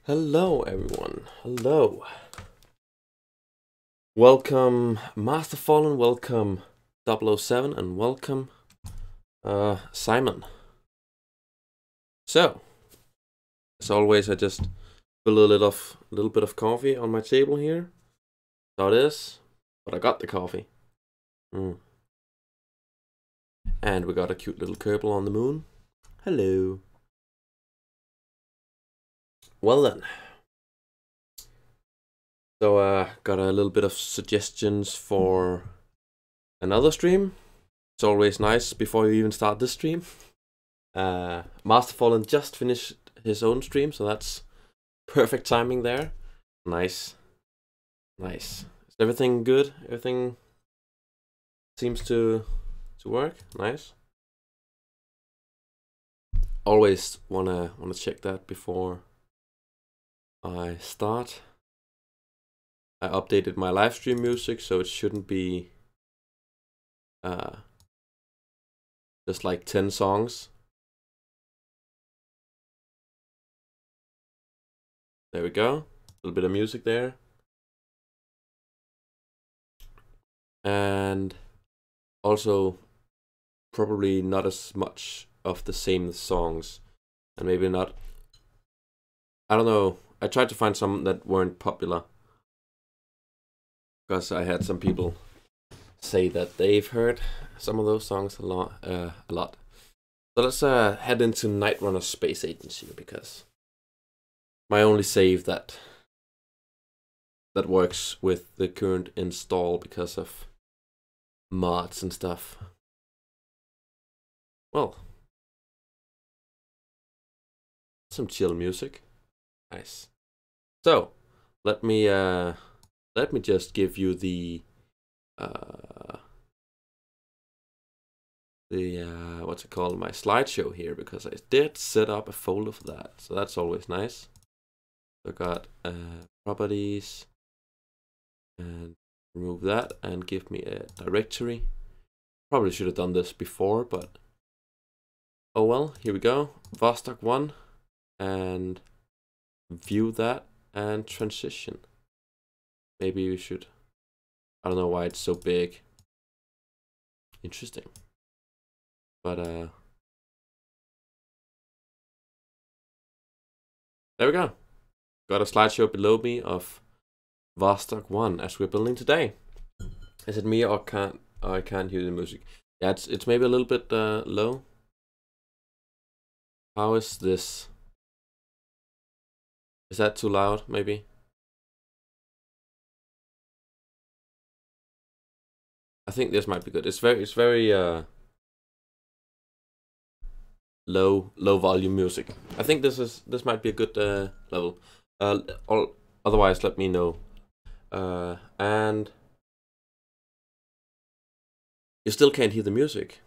Hello everyone, hello. Welcome Master Fallen, welcome 007, and welcome Simon. So, as always, I just put a little bit of coffee on my table here. So it is, but I got the coffee. And we got a cute little Kerbal on the moon. Hello. Well then. So got a little bit of suggestions for another stream. It's always nice before you even start this stream. Master Fallen just finished his own stream, so that's perfect timing there. Nice. Nice. Is everything good? Everything seems to work? Nice. Always wanna check that before I start. I updated my live stream music, so it shouldn't be just like 10 songs. There we go. A little bit of music there. And also probably not as much of the same songs, and maybe not, I don't know, I tried to find some that weren't popular, because I had some people say that they've heard some of those songs a lot. So let's head into Night Runner Space Agency, because my only save that works with the current install because of mods and stuff. Well, some chill music. Nice. So let me just give you the what's it called, my slideshow here, because I did set up a folder for that, so that's always nice. So I got properties, and remove that and give me a directory. Probably should have done this before, but oh well. Here we go. Vostok 1, and view that and transition. Maybe we should. I don't know why it's so big. Interesting. But there we go. Got a slideshow below me of Vostok 1 as we're building today. Is it me or can't I can't hear the music? Yeah, it's maybe a little bit low. How is this? Is that too loud? Maybe. I think this might be good. It's very low volume music. I think this might be a good level. Otherwise, let me know. And you still can't hear the music.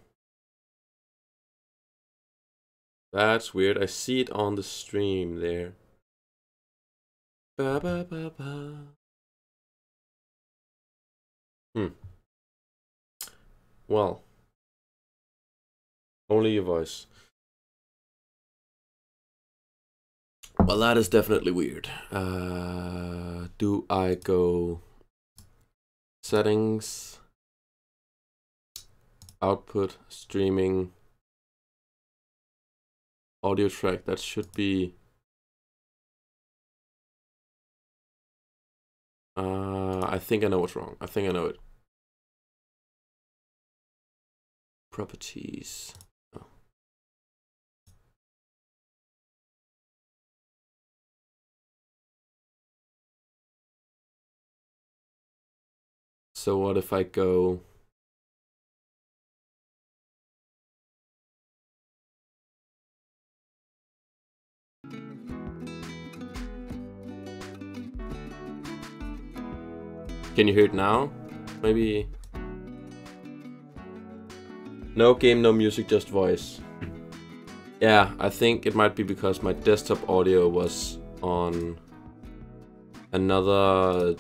That's weird. I see it on the stream there. Ba, ba, ba, ba. Well, only your voice. Well, that is definitely weird. Do I go settings, output, streaming, audio track? That should be I think I know what's wrong. I think I know it. Properties. Oh. So what if I go Can you hear it now? Maybe. No game, no music, just voice. Yeah, I think it might be because my desktop audio was on another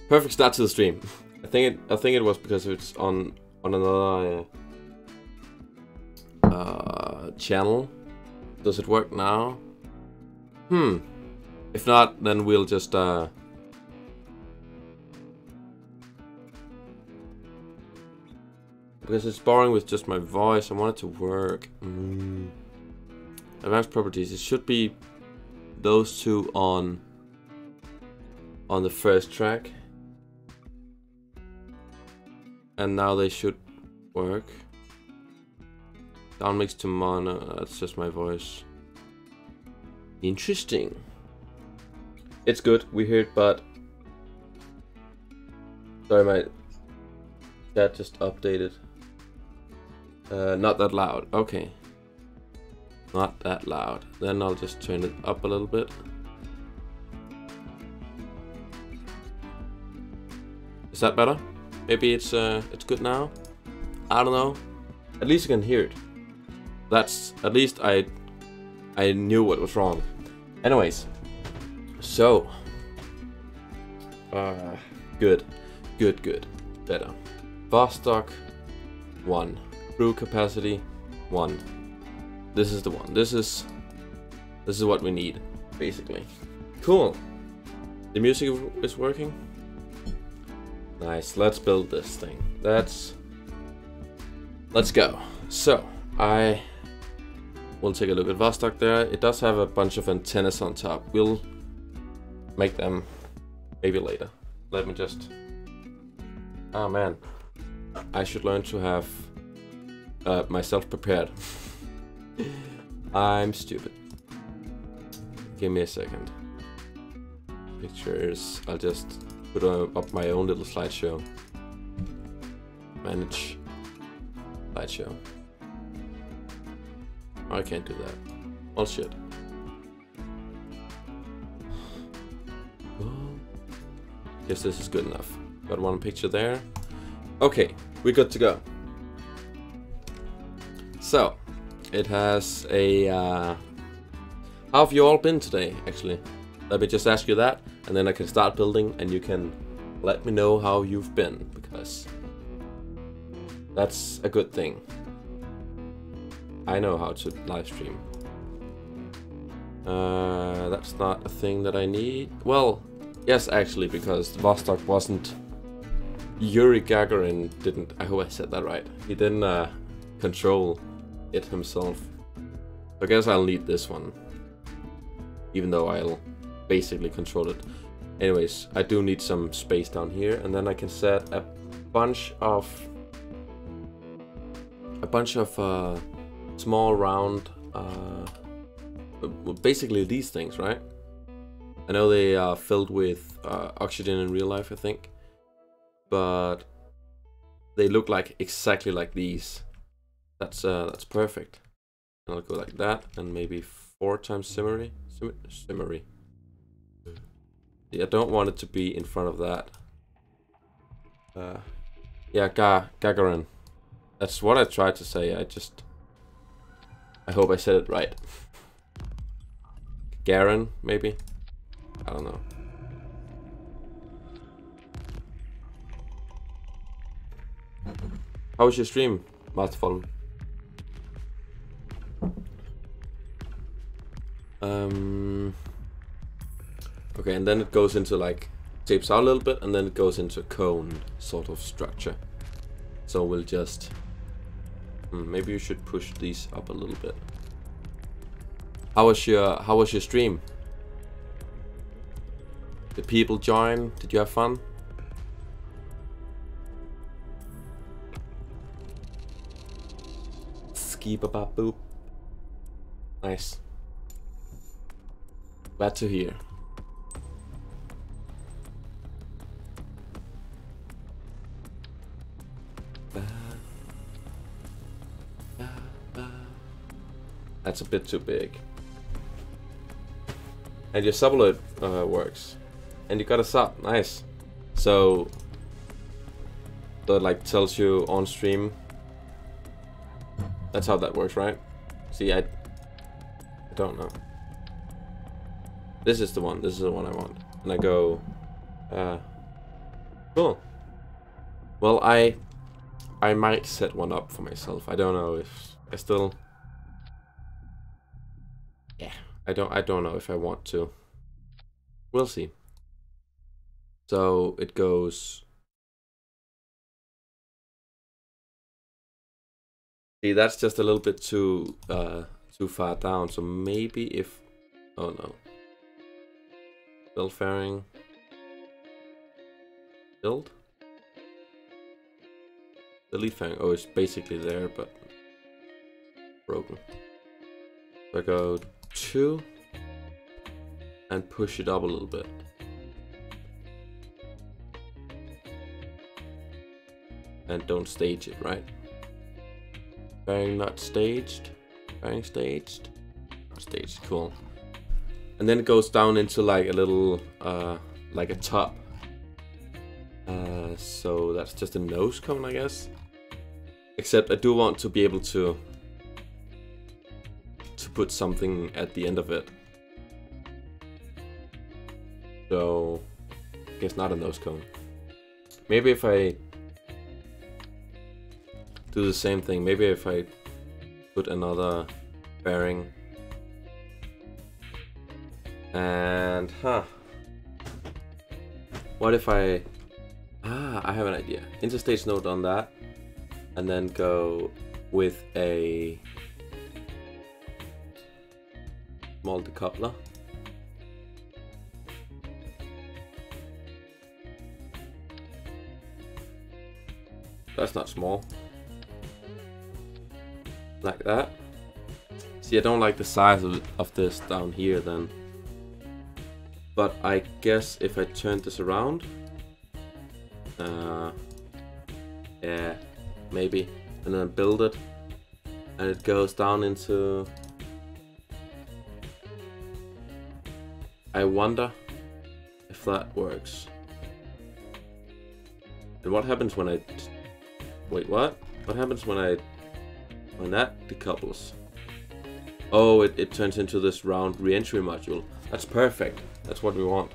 perfect start to the stream. I think it was because it's on another channel. Does it work now? If not, then we'll just because it's boring with just my voice. I want it to work. Advanced properties. It should be those two on the first track, and now they should work. Downmix to mono. That's just my voice. Interesting. It's good. We hear it, but sorry, my chat just updated. Not that loud. Okay. Not that loud. Then I'll just turn it up a little bit. Is that better? Maybe it's good now. I don't know. At least you can hear it. That's at least I knew what was wrong. Anyways, so good. Better. Vostok 1. Brew capacity 1. This is the one. This is what we need, basically. Cool. The music is working. Nice. Let's build this thing. Let's go. So I will take a look at Vostok there. It does have a bunch of antennas on top. We'll make them maybe later. Let me just. Oh man, I should learn to have myself prepared. I'm stupid. Give me a second. Pictures. I'll just put up my own little slideshow. Manage slideshow. I can't do that. Well, shit. Guess this is good enough. Got one picture there. Okay, we're good to go. So, it has a... How have you all been today, actually? Let me just ask you that, and then I can start building, and you can let me know how you've been, because that's a good thing. I know how to live stream. That's not a thing that I need. Well, yes, actually, because Vostok wasn't... Yuri Gagarin didn't... I hope I said that right. He didn't control it himself. I guess I'll need this one. Even though I'll basically control it. Anyways, I do need some space down here, and then I can set a bunch of small round basically these things, right? I know they are filled with oxygen in real life, I think, but they look like exactly like these. That's perfect. And I'll go like that, and maybe 4 times simmery. Yeah, I don't want it to be in front of that. Yeah, Gagarin. That's what I tried to say. I hope I said it right. Gagarin, maybe? I don't know. How was your stream, Masterfall? Okay, and then it goes into like, tapes out a little bit, and then it goes into cone sort of structure. So we'll just, maybe you should push these up a little bit. How was your stream? Did people join? Did you have fun? Ski-ba-ba-boop. Nice. Glad to hear. That's a bit too big. And your subload works. And you got a sub, nice. So that like tells you on stream. That's how that works, right? See, I don't know. This is the one. This is the one I want. And I go, cool. Well, I might set one up for myself. I don't know if I still. Yeah, I don't know if I want to. We'll see. So it goes. See, that's just a little bit too far down. So maybe if, oh no. Build fairing. Build. Delete fairing. Oh, it's basically there, but broken. So I go 2 and push it up a little bit. And don't stage it, right? Fairing not staged. Fairing staged. Not staged, cool. And then it goes down into like a little, like a top. So that's just a nose cone, I guess. Except I do want to be able to put something at the end of it. So I guess not a nose cone. Maybe if I do the same thing, maybe if I put another bearing. And what if I have an idea. Interstage node on that, and then go with a small decoupler. That's not small. Like that. See, I don't like the size of this down here then. But I guess if I turn this around, yeah, maybe, and then build it, and it goes down into I wonder if that works. And what happens when I... Wait, what? What happens when that decouples? Oh, it turns into this round re-entry module. That's perfect. That's what we want.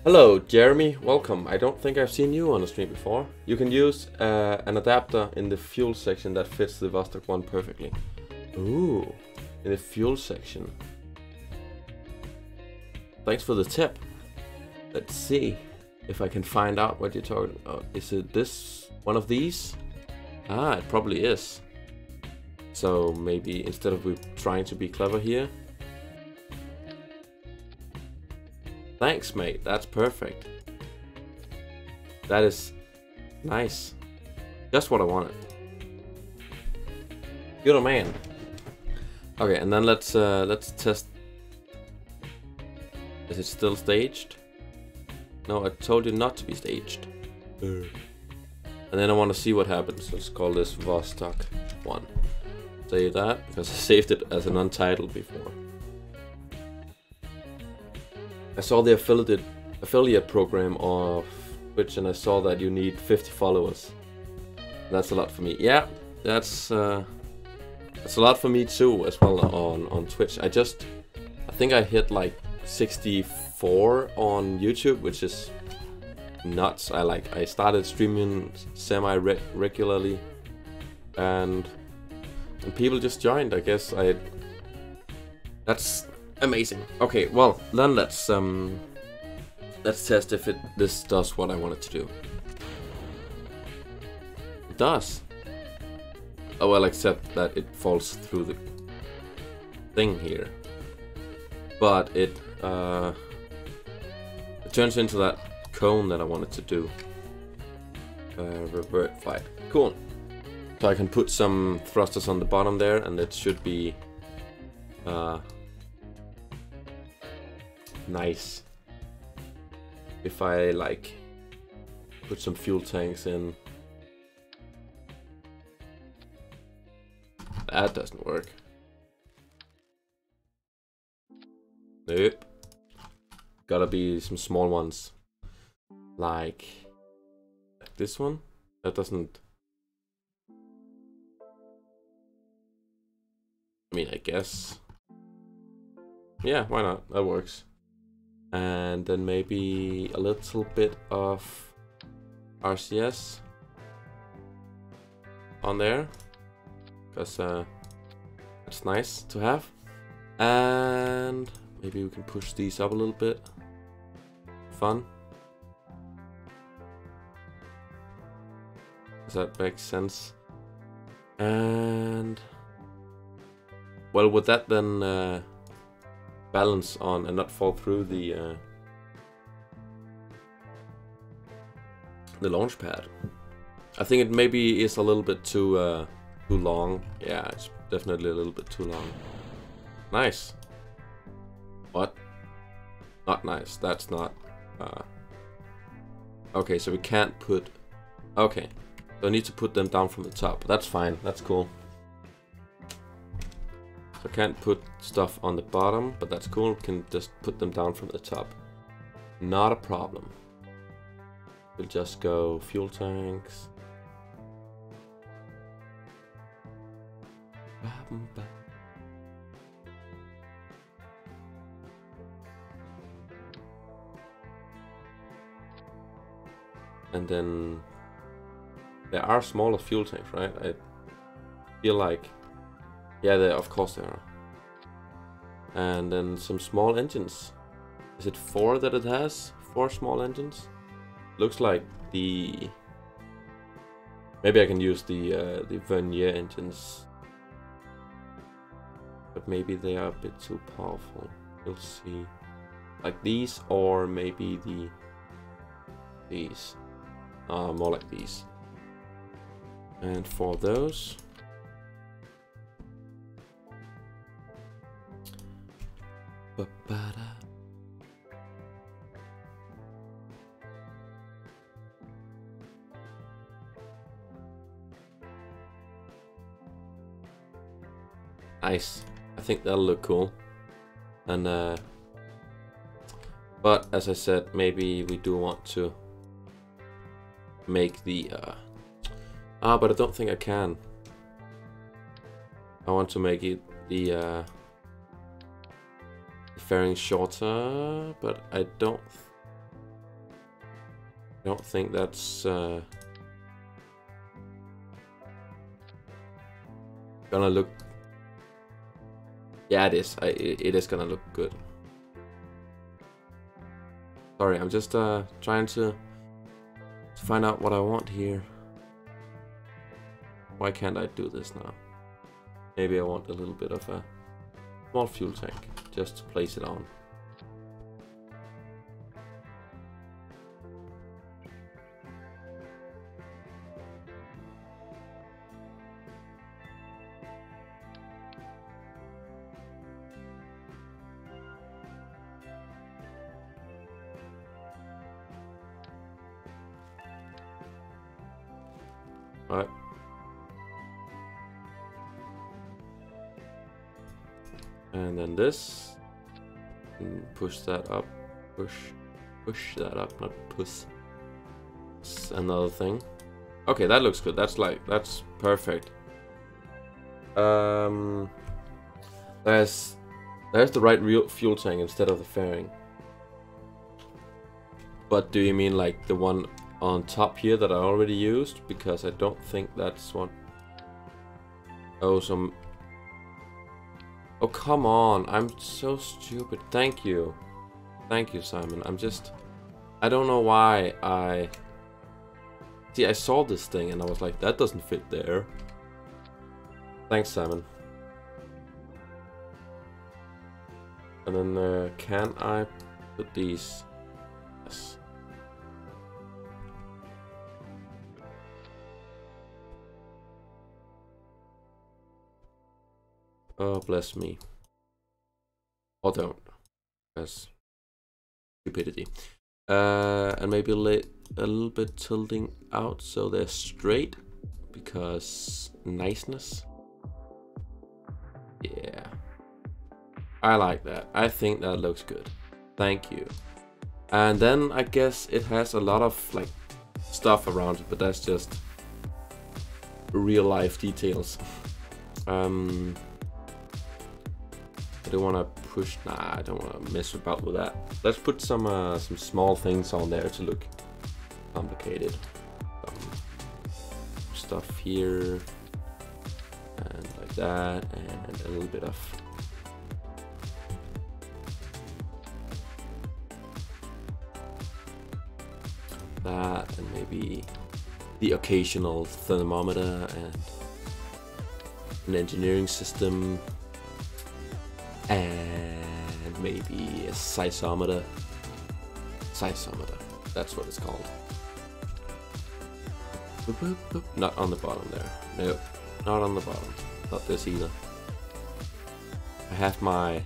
Hello, Jeremy. Welcome. I don't think I've seen you on the stream before. You can use an adapter in the fuel section that fits the Vostok 1 perfectly. Ooh, in the fuel section. Thanks for the tip. Let's see if I can find out what you're talking about. Is it this one of these? Ah, it probably is. So maybe instead of we trying to be clever here. Thanks, mate. That's perfect. That is nice. Just what I wanted. You're a man. Okay, and then let's test. Is it still staged? No, I told you not to be staged. And then I want to see what happens. Let's call this Vostok 1. Save that, because I saved it as an untitled before. I saw the affiliate program of Twitch, and I saw that you need 50 followers. That's a lot for me. Yeah, that's a lot for me too, as well on Twitch. I think I hit like 64 on YouTube, which is nuts. I started streaming semi-regularly, and people just joined. I guess that's amazing. Okay, well then let's test if this does what I want it to do. It does. Oh well, except that it falls through the thing here. But it turns into that cone that I wanted to do. Revert flight. Cool. So I can put some thrusters on the bottom there, and it should be nice. If I like put some fuel tanks in. That doesn't work. Nope. Gotta be some small ones. Like this one. That doesn't... I mean, I guess. Yeah, why not? That works. And then maybe a little bit of RCS on there. Because that's nice to have. And maybe we can push these up a little bit. Fun. Does that make sense? And well, would that then balance on and not fall through the launch pad? I think it maybe is a little bit too long. Yeah, it's definitely a little bit too long. Nice. What? Not nice. That's not. Okay, so we can't put. Okay, so I need to put them down from the top. That's fine. That's cool. So I can't put stuff on the bottom, but that's cool. We can just put them down from the top. Not a problem. We'll just go fuel tanks. And then there are smaller fuel tanks, right? I feel like, yeah, of course there are. And then some small engines. Is it 4 that it has? 4 small engines? Looks like the... Maybe I can use the Venera engines. But maybe they are a bit too powerful. We'll see. Like these, or maybe these. More like these. And for those, nice. I think that'll look cool. And but as I said, maybe we do want to make the but I don't think I can. I want to make it the fairing shorter, but I don't think that's gonna look. Yeah, it is. It is gonna look good. Sorry, I'm just trying to find out what I want here. Why can't I do this now? Maybe I want a little bit of a small fuel tank just to place it on. Alright. And then this. And push that up. Push that up, not push. It's another thing. Okay, that looks good. That's perfect. There's the right fuel tank instead of the fairing. But do you mean like the one on top here that I already used? Because I don't think that's what. Oh, oh, come on. I'm so stupid. Thank you. Thank you, Simon. I don't know why See, I saw this thing and I was like, that doesn't fit there. Thanks, Simon. And then, can I put these? Yes. Oh, bless me. Or don't. That's stupidity. And maybe a little bit tilting out so they're straight. Because niceness. Yeah. I like that. I think that looks good. Thank you. And then I guess it has a lot of like stuff around it, but that's just real life details. I don't want to push. Nah, I don't want to mess about with that. Let's put some small things on there to look complicated. Stuff here and like that, and a little bit of that, and maybe the occasional thermometer and an engineering system. And maybe a seismometer. Seismometer, that's what it's called. Boop, boop, boop. Not on the bottom there. Nope, not on the bottom. Not this either. I have my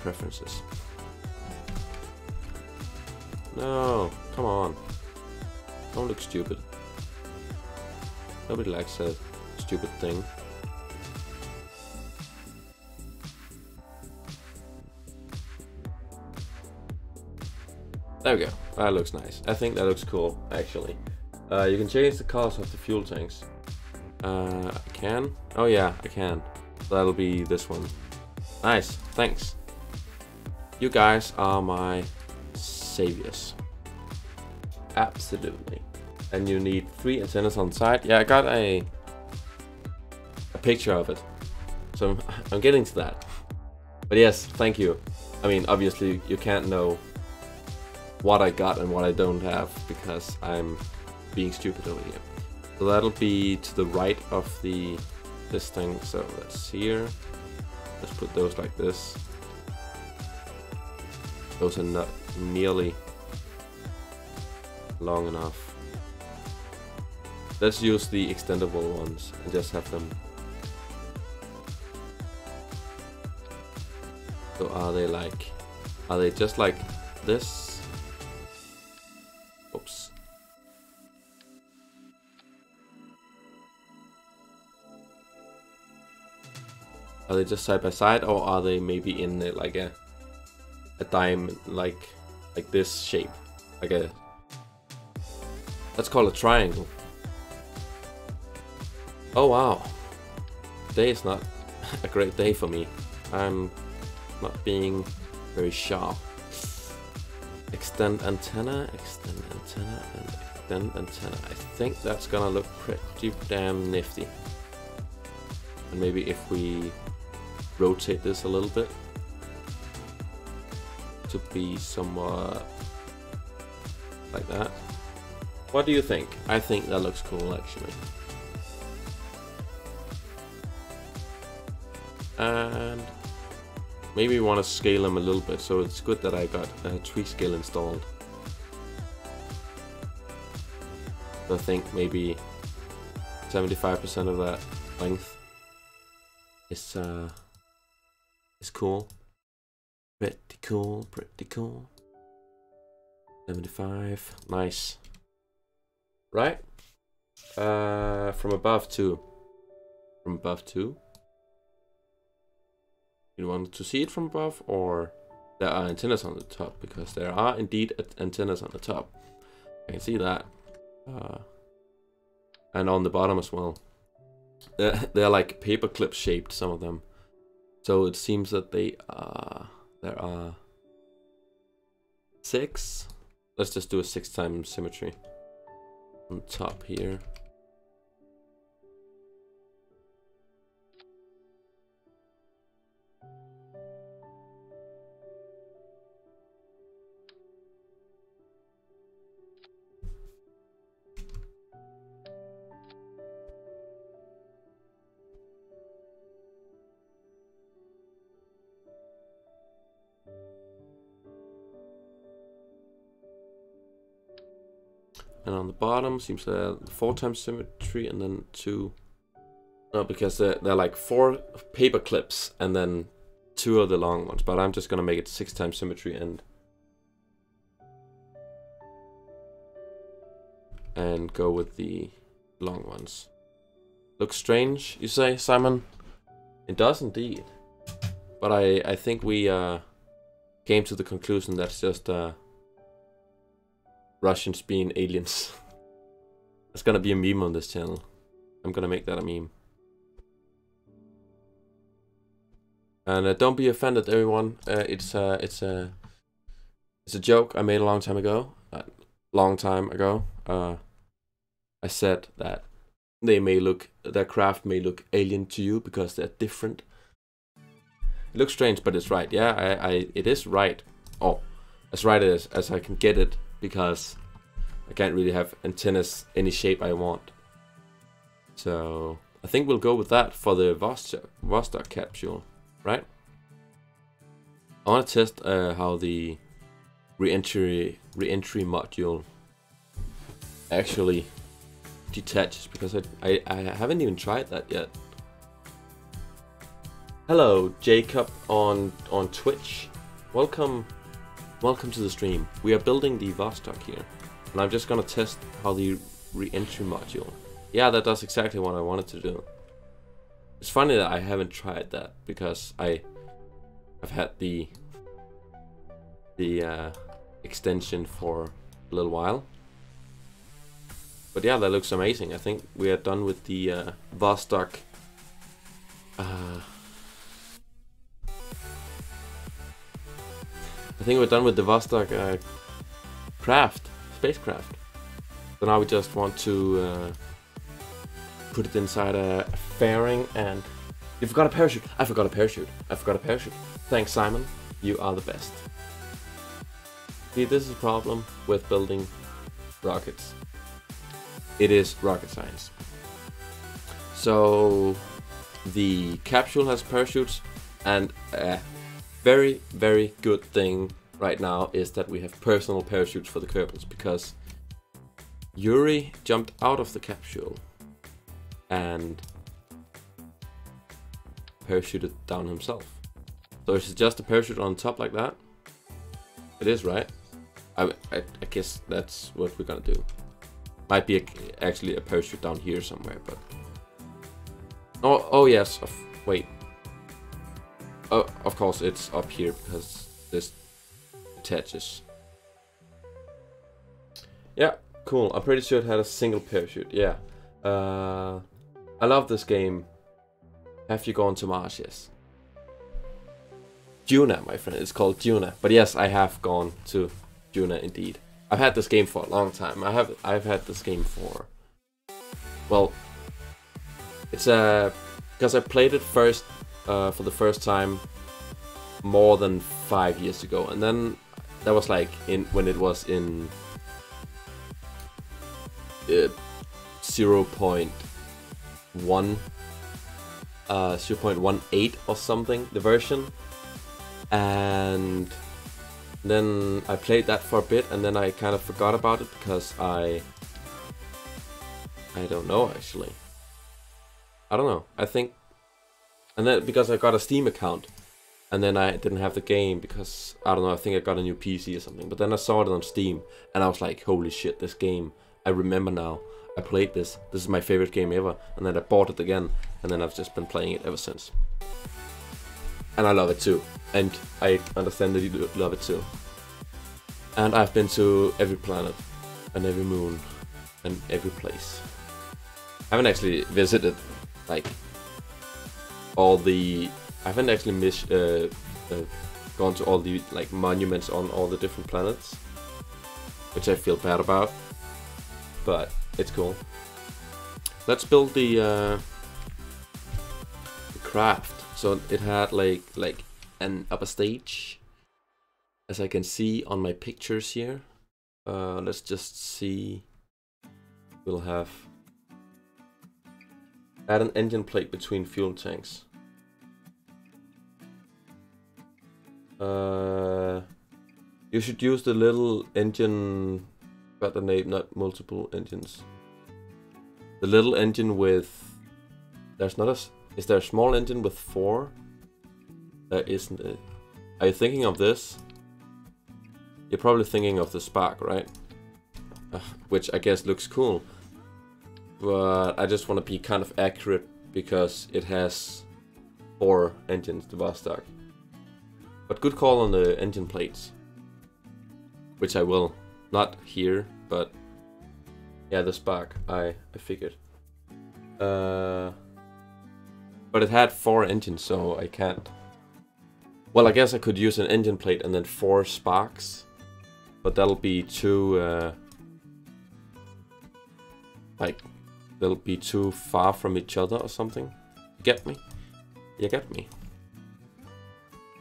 preferences. No, come on. Don't look stupid. Nobody likes a stupid thing. There we go. That looks nice. I think that looks cool, actually. You can change the colors of the fuel tanks. I can? Oh yeah, I can. So that'll be this one. Nice, thanks. You guys are my saviors. Absolutely. And you need 3 antennas on the side. Yeah, I got a picture of it. So I'm getting to that. But yes, thank you. I mean, obviously you can't know what I got and what I don't have because I'm being stupid over here. So that'll be to the right of this thing. So that's here. Let's put those like this. Those are not nearly long enough. Let's use the extendable ones and just have them. So are they just like this? Oops. Are they just side by side, or are they maybe in like a diamond, like this shape, like a, let's call it a triangle. Oh wow, today is not a great day for me. I'm not being very sharp. Extend antenna, and extend antenna. I think that's gonna look pretty damn nifty. And maybe if we rotate this a little bit to be somewhat like that. What do you think? I think that looks cool actually. And maybe we want to scale them a little bit, so it's good that I got a tree scale installed. So I think maybe 75% of that length is cool. Pretty cool, pretty cool. 75, nice. Right? From above too. From above too. You want to see it from above, or there are antennas on the top, because there are indeed antennas on the top. I can see that. And on the bottom as well. They're like paperclip shaped, some of them. So it seems that they are, there are 6. Let's just do a 6 times symmetry on top here. And on the bottom seems 4 times symmetry, and then 2. No, because they're like 4 paper clips and then 2 of the long ones. But I'm just gonna make it 6 times symmetry and go with the long ones. Looks strange, you say, Simon? It does indeed. But I think we came to the conclusion that's just Russians being aliens. It's gonna be a meme on this channel. I'm gonna make that a meme. And don't be offended, everyone. It's a joke I made a long time ago. I said that their craft may look alien to you because they're different. It looks strange, but it's right. Yeah, it is right. Oh, as right as I can get it. Because I can't really have antennas any shape I want. So I think we'll go with that for the Vostok capsule, right? I want to test how the re-entry module actually detaches, because I haven't even tried that yet. Hello, Jacob on Twitch. Welcome to the stream. We are building the Vostok here, and I'm just gonna test how the re-entry module. Yeah, that does exactly what I wanted to do. It's funny that I haven't tried that, because I've had the extension for a little while. But yeah, that looks amazing. I think we are done with the Vostok. I think we're done with the Vostok spacecraft. So now we just want to put it inside a fairing, and you forgot a parachute. I forgot a parachute. Thanks, Simon. You are the best. See, this is a problem with building rockets. It is rocket science. So the capsule has parachutes, and very, very good thing right now is that we have personal parachutes for the Kerbals, because Yuri jumped out of the capsule and parachuted down himself. So is it just a parachute on top like that? It is, right? I guess that's what we're gonna do. Might be actually a parachute down here somewhere, but oh yes. Wait, of course it's up here because this attaches. Yeah, cool. I'm pretty sure it had a single parachute. Yeah. I love this game. Have you gone to Mars? Yes. Juna, my friend. It's called Juna. But yes, I have gone to Juna indeed. I've had this game for a long time. I've had this game for, well, it's because I played it first for the first time more than 5 years ago, and then that was like when it was in 0.1 0.18 or something, the version. And then I played that for a bit, and then I kind of forgot about it because I don't know actually. I don't know. I think, and then because I got a Steam account, and then I didn't have the game because I don't know. I think I got a new PC or something. But then I saw it on Steam, and I was like, "Holy shit! This game! I remember now. I played this. This is my favorite game ever." And then I bought it again, and then I've just been playing it ever since. And I love it too. And I understand that you love it too. And I've been to every planet, and every moon, and every place. I haven't actually visited like all the. I haven't actually gone to all the like monuments on all the different planets, which I feel bad about. But it's cool. Let's build the craft. So it had like an upper stage, as I can see on my pictures here. Let's just see. We'll have add an engine plate between fuel tanks. You should use the little engine. Got the name, not multiple engines. The little engine with. There's not a. Is there a small engine with 4? There isn't it. Are you thinking of this? You're probably thinking of the Spark, right? Which I guess looks cool. But I just want to be kind of accurate because it has 4 engines, the Vostok. But good call on the engine plates. Which I will. Not here, but yeah, the Spark, I figured. But it had 4 engines, so I can't. Well, I guess I could use an engine plate and then 4 sparks, but that'll be too like they'll be too far from each other or something. You get me? You get me?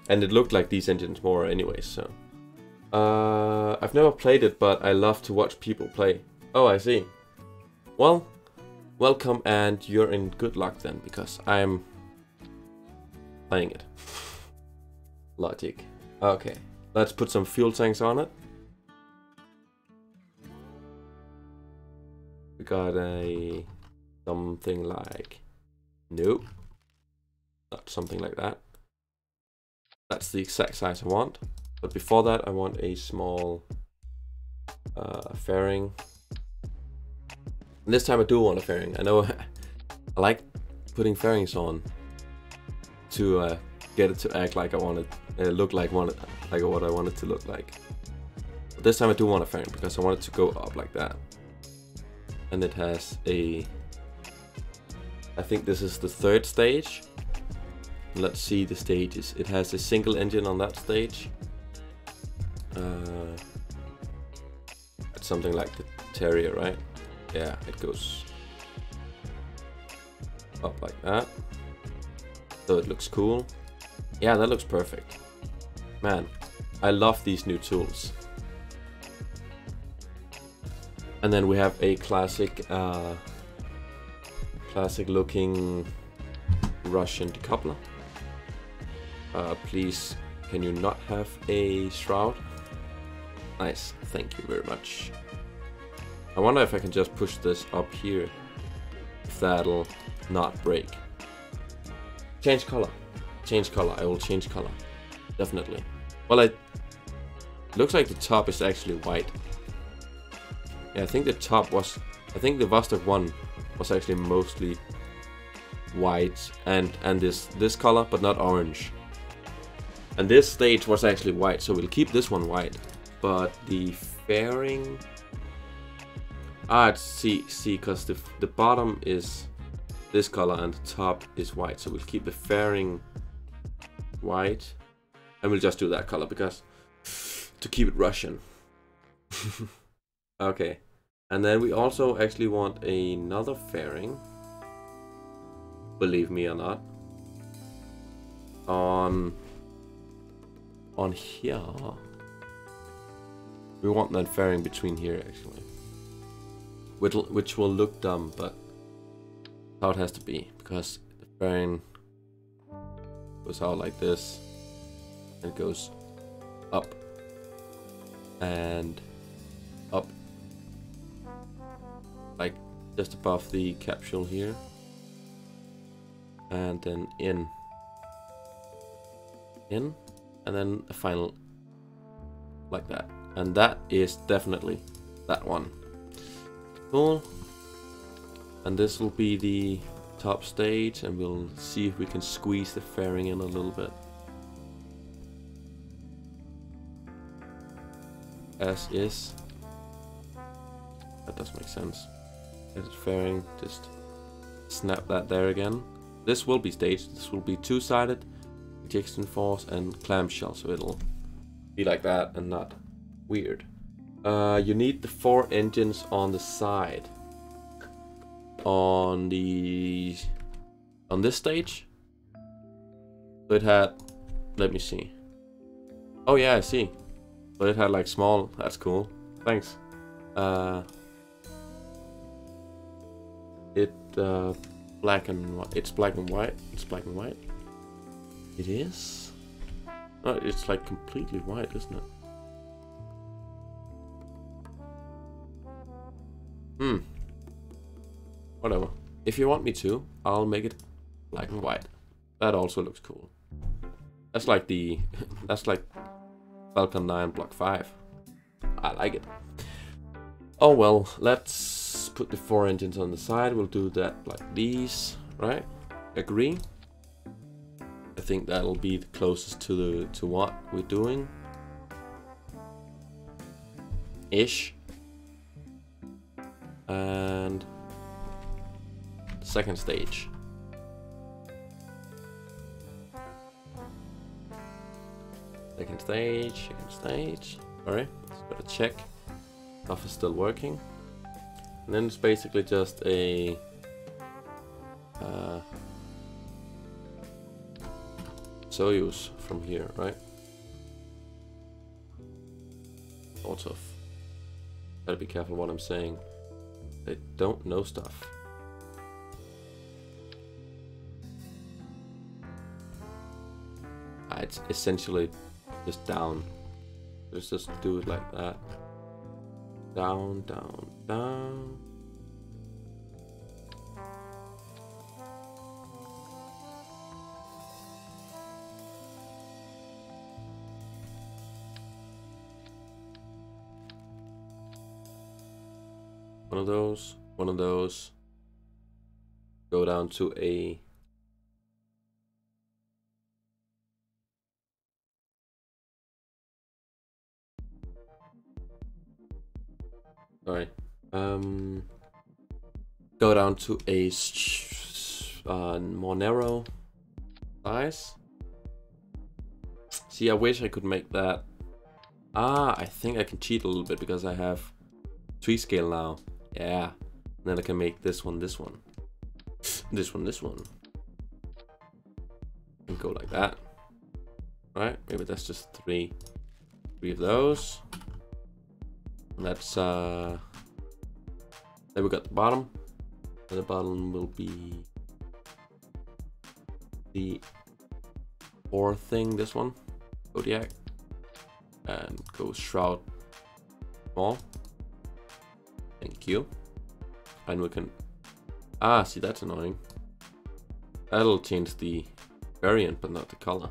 And it looked like these engines more anyway, so. I've never played it, but I love to watch people play. Oh, I see. Well, welcome, and you're in good luck then, because I'm playing it. Logic. Okay, let's put some fuel tanks on it. We got a something like, nope, not something like that. That's the exact size I want. But before that, I want a small fairing. And this time I do want a fairing. I know I like putting fairings on to get it to act like I want it, look like what I want it to look like. But this time I do want a fairing because I want it to go up like that. And it has a, I think this is the 3rd stage. Let's see the stages. It has a single engine on that stage. It's something like the Terrier, right? Yeah, it goes up like that. So it looks cool. Yeah, that looks perfect. Man, I love these new tools. And then we have a classic looking Russian decoupler. Please, can you not have a shroud? Nice, thank you very much. I wonder if I can just push this up here, if that'll not break. Change color. Change color. I will change color. Definitely. Well, it looks like the top is actually white. Yeah, I think the top was. I think the Vostok one was actually mostly white and this color, but not orange. And this stage was actually white, so we'll keep this one white. But the fairing... see, because the bottom is this color and the top is white. So we'll keep the fairing white. And we'll just do that color because... to keep it Russian. Okay. And then we also actually want another fairing. Believe me or not. On here. We want that fairing between here actually. Which will look dumb, but how it has to be. Because the fairing goes out like this. And goes up. And up. Like just above the capsule here. And then in, and then a final like that, and that is definitely that one. Cool. And this will be the top stage, and we'll see if we can squeeze the fairing in a little bit. As is. That does make sense. There's fairing, just snap that there again. This will be staged. This will be two-sided ejection force and clamshell, so it'll be like that and not weird. You need the 4 engines on the side. On this stage. So it had, let me see. Oh yeah, I see. So it had like small. That's cool. Thanks. Black and white. It's black and white. It's black and white. It is? Oh, it's like completely white, isn't it? Whatever. If you want me to, I'll make it black and white. That also looks cool. That's like the... that's like Falcon 9 Block 5. I like it. Oh well, let's put the 4 engines on the side. We'll do that like these, right? Agree? I think that'll be the closest to what we're doing. Ish. And second stage. Second stage. Sorry, let's gotta check. Stuff is still working. And then it's basically just a Soyuz from here, right? Sort of. Gotta be careful what I'm saying. They don't know stuff. It's essentially just down. Let's just do it like that. Down, down, down. One of those. Go down to a... Sorry. Go down to a more narrow size. See, I wish I could make that. I think I can cheat a little bit because I have 3 scale now. Yeah. And then I can make this one, this one. This one. And go like that. Right? Maybe that's just 3 of those. And that's then we got the bottom. And the bottom will be the 4th thing, this one. Zodiac. And go shroud small. Thank you. And we can... see, that's annoying. That'll change the variant, but not the color.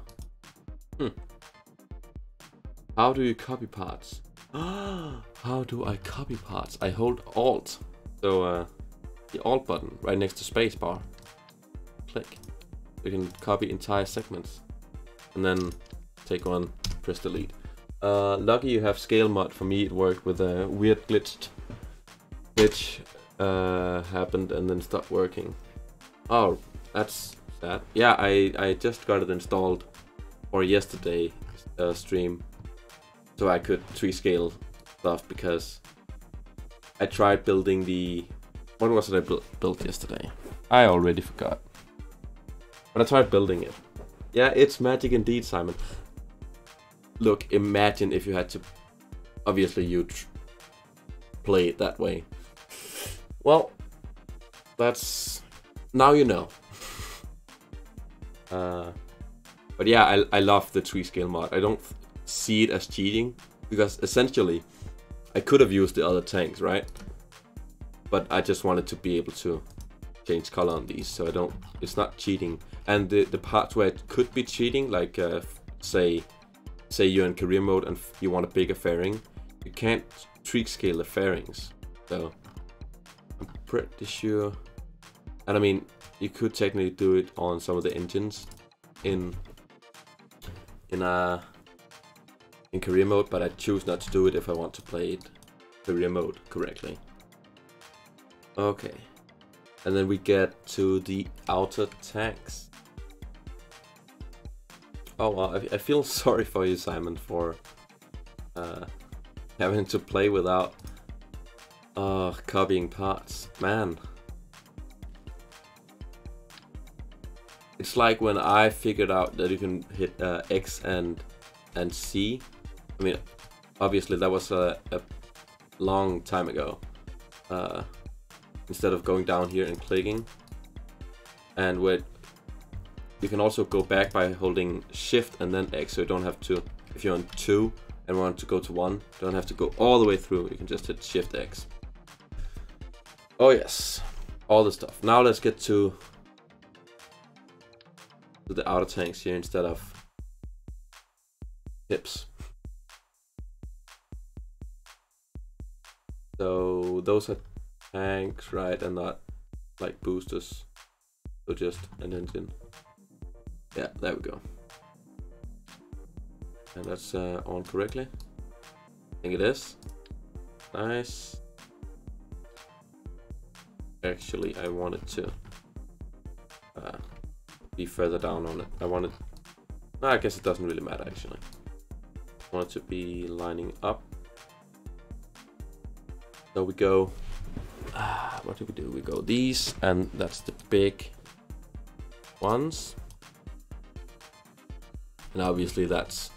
How do you copy parts? How do I copy parts? I hold Alt. So, the Alt button right next to spacebar. Click. You can copy entire segments. And then take one, press delete. Lucky you have scale mod. For me it worked with a weird glitch happened and then stopped working. Oh, that's sad. Yeah, I just got it installed for yesterday stream, so I could 3-scale stuff, because I tried building the... What was it I built yesterday? I already forgot. But I tried building it. Yeah, it's magic indeed, Simon. Look, imagine if you had to... Obviously you'd play it that way. Well, that's... Now you know. But yeah, I love the 3-scale mod. I don't see it as cheating, because essentially I could have used the other tanks, right? But I just wanted to be able to change color on these, so I don't... It's not cheating. And the parts where it could be cheating, like say you're in career mode and you want a bigger fairing, you can't 3-scale the fairings. So I'm pretty sure... And I mean, you could technically do it on some of the engines in career mode, but I choose not to do it if I want to play it career mode correctly. Okay, and then we get to the outer tanks. Oh well, I feel sorry for you, Simon, for having to play without copying parts. Man, it's like when I figured out that you can hit X and C. I mean, obviously that was a long time ago. Instead of going down here and clicking, and you can also go back by holding Shift and then X, so you don't have to, if you're on 2 and want to go to 1, don't have to go all the way through. You can just hit Shift X. Oh yes, all the stuff. Now let's get to the outer tanks here instead of hips. So those are tanks, right, and not like boosters, so just an engine. Yeah, there we go. And that's on correctly. I think it is. Nice. Actually, I wanted to be further down on it. No, I guess it doesn't really matter actually. I want it to be lining up. So we go... what do we do? We go these, and that's the big ones. And obviously that's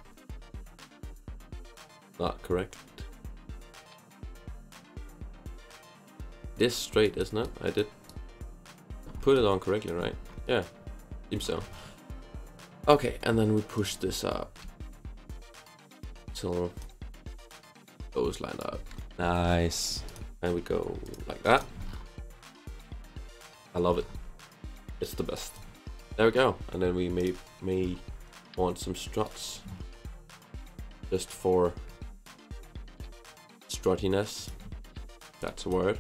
not correct. This straight, isn't it? I did put it on correctly, right? Yeah, seems so. Okay, and then we push this up till those line up. Nice. And we go like that. I love it. It's the best. There we go. And then we may want some struts, just for struttiness. That's a word.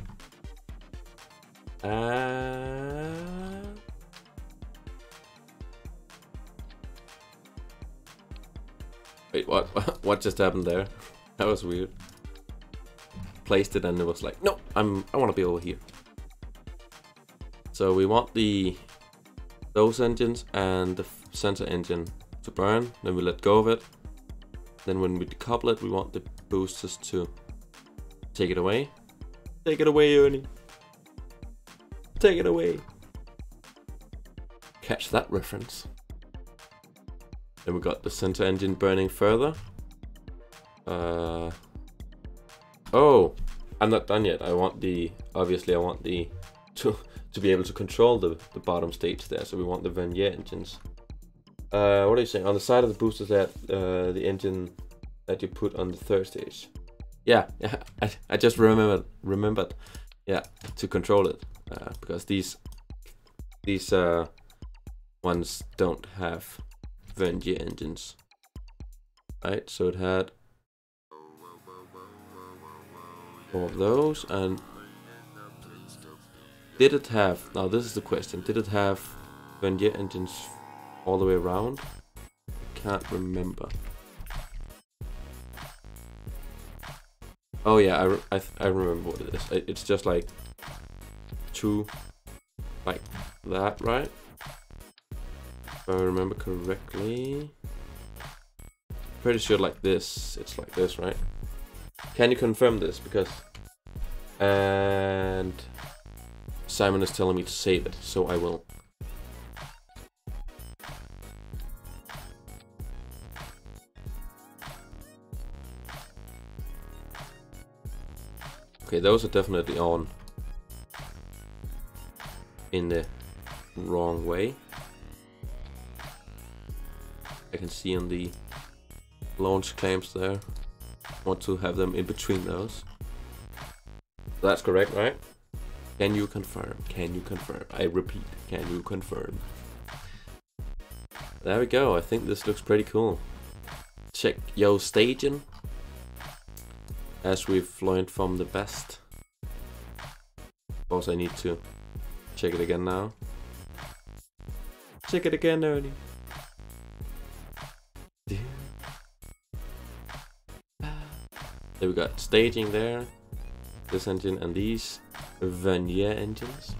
Wait, what? What just happened there? That was weird. Placed it and it was like, no, I want to be over here. So we want those engines and the center engine to burn. Then we let go of it. Then when we decouple it, we want the boosters to take it away. Take it away, Ernie. Take it away. Catch that reference. Then we got the center engine burning further. Oh, I'm not done yet. Obviously I want to be able to control the bottom stage there. So we want the Venera engines. What are you saying? On the side of the boosters, that the engine that you put on the third stage. Yeah, I just remembered. Yeah, to control it, because these ones don't have Venera engines, right? So it had all of those, and did it have, now this is the question, did it have Venera engines all the way around? can't remember. Oh yeah, I remember what it is. It's just like two, like that, right? If I remember correctly. Pretty sure like this. It's like this, right? Can you confirm this? Because and Simon is telling me to save it, so I will. Okay, those are definitely on in the wrong way. I can see on the launch clamps there. Want to have them in between those. That's correct, right? Can you confirm? Can you confirm? I repeat, can you confirm? There we go. I think this looks pretty cool. Check your staging. As we've learned from the best. Of course, I need to check it again now. Check it again, Ernie. There we got staging there. This engine and these Venera engines.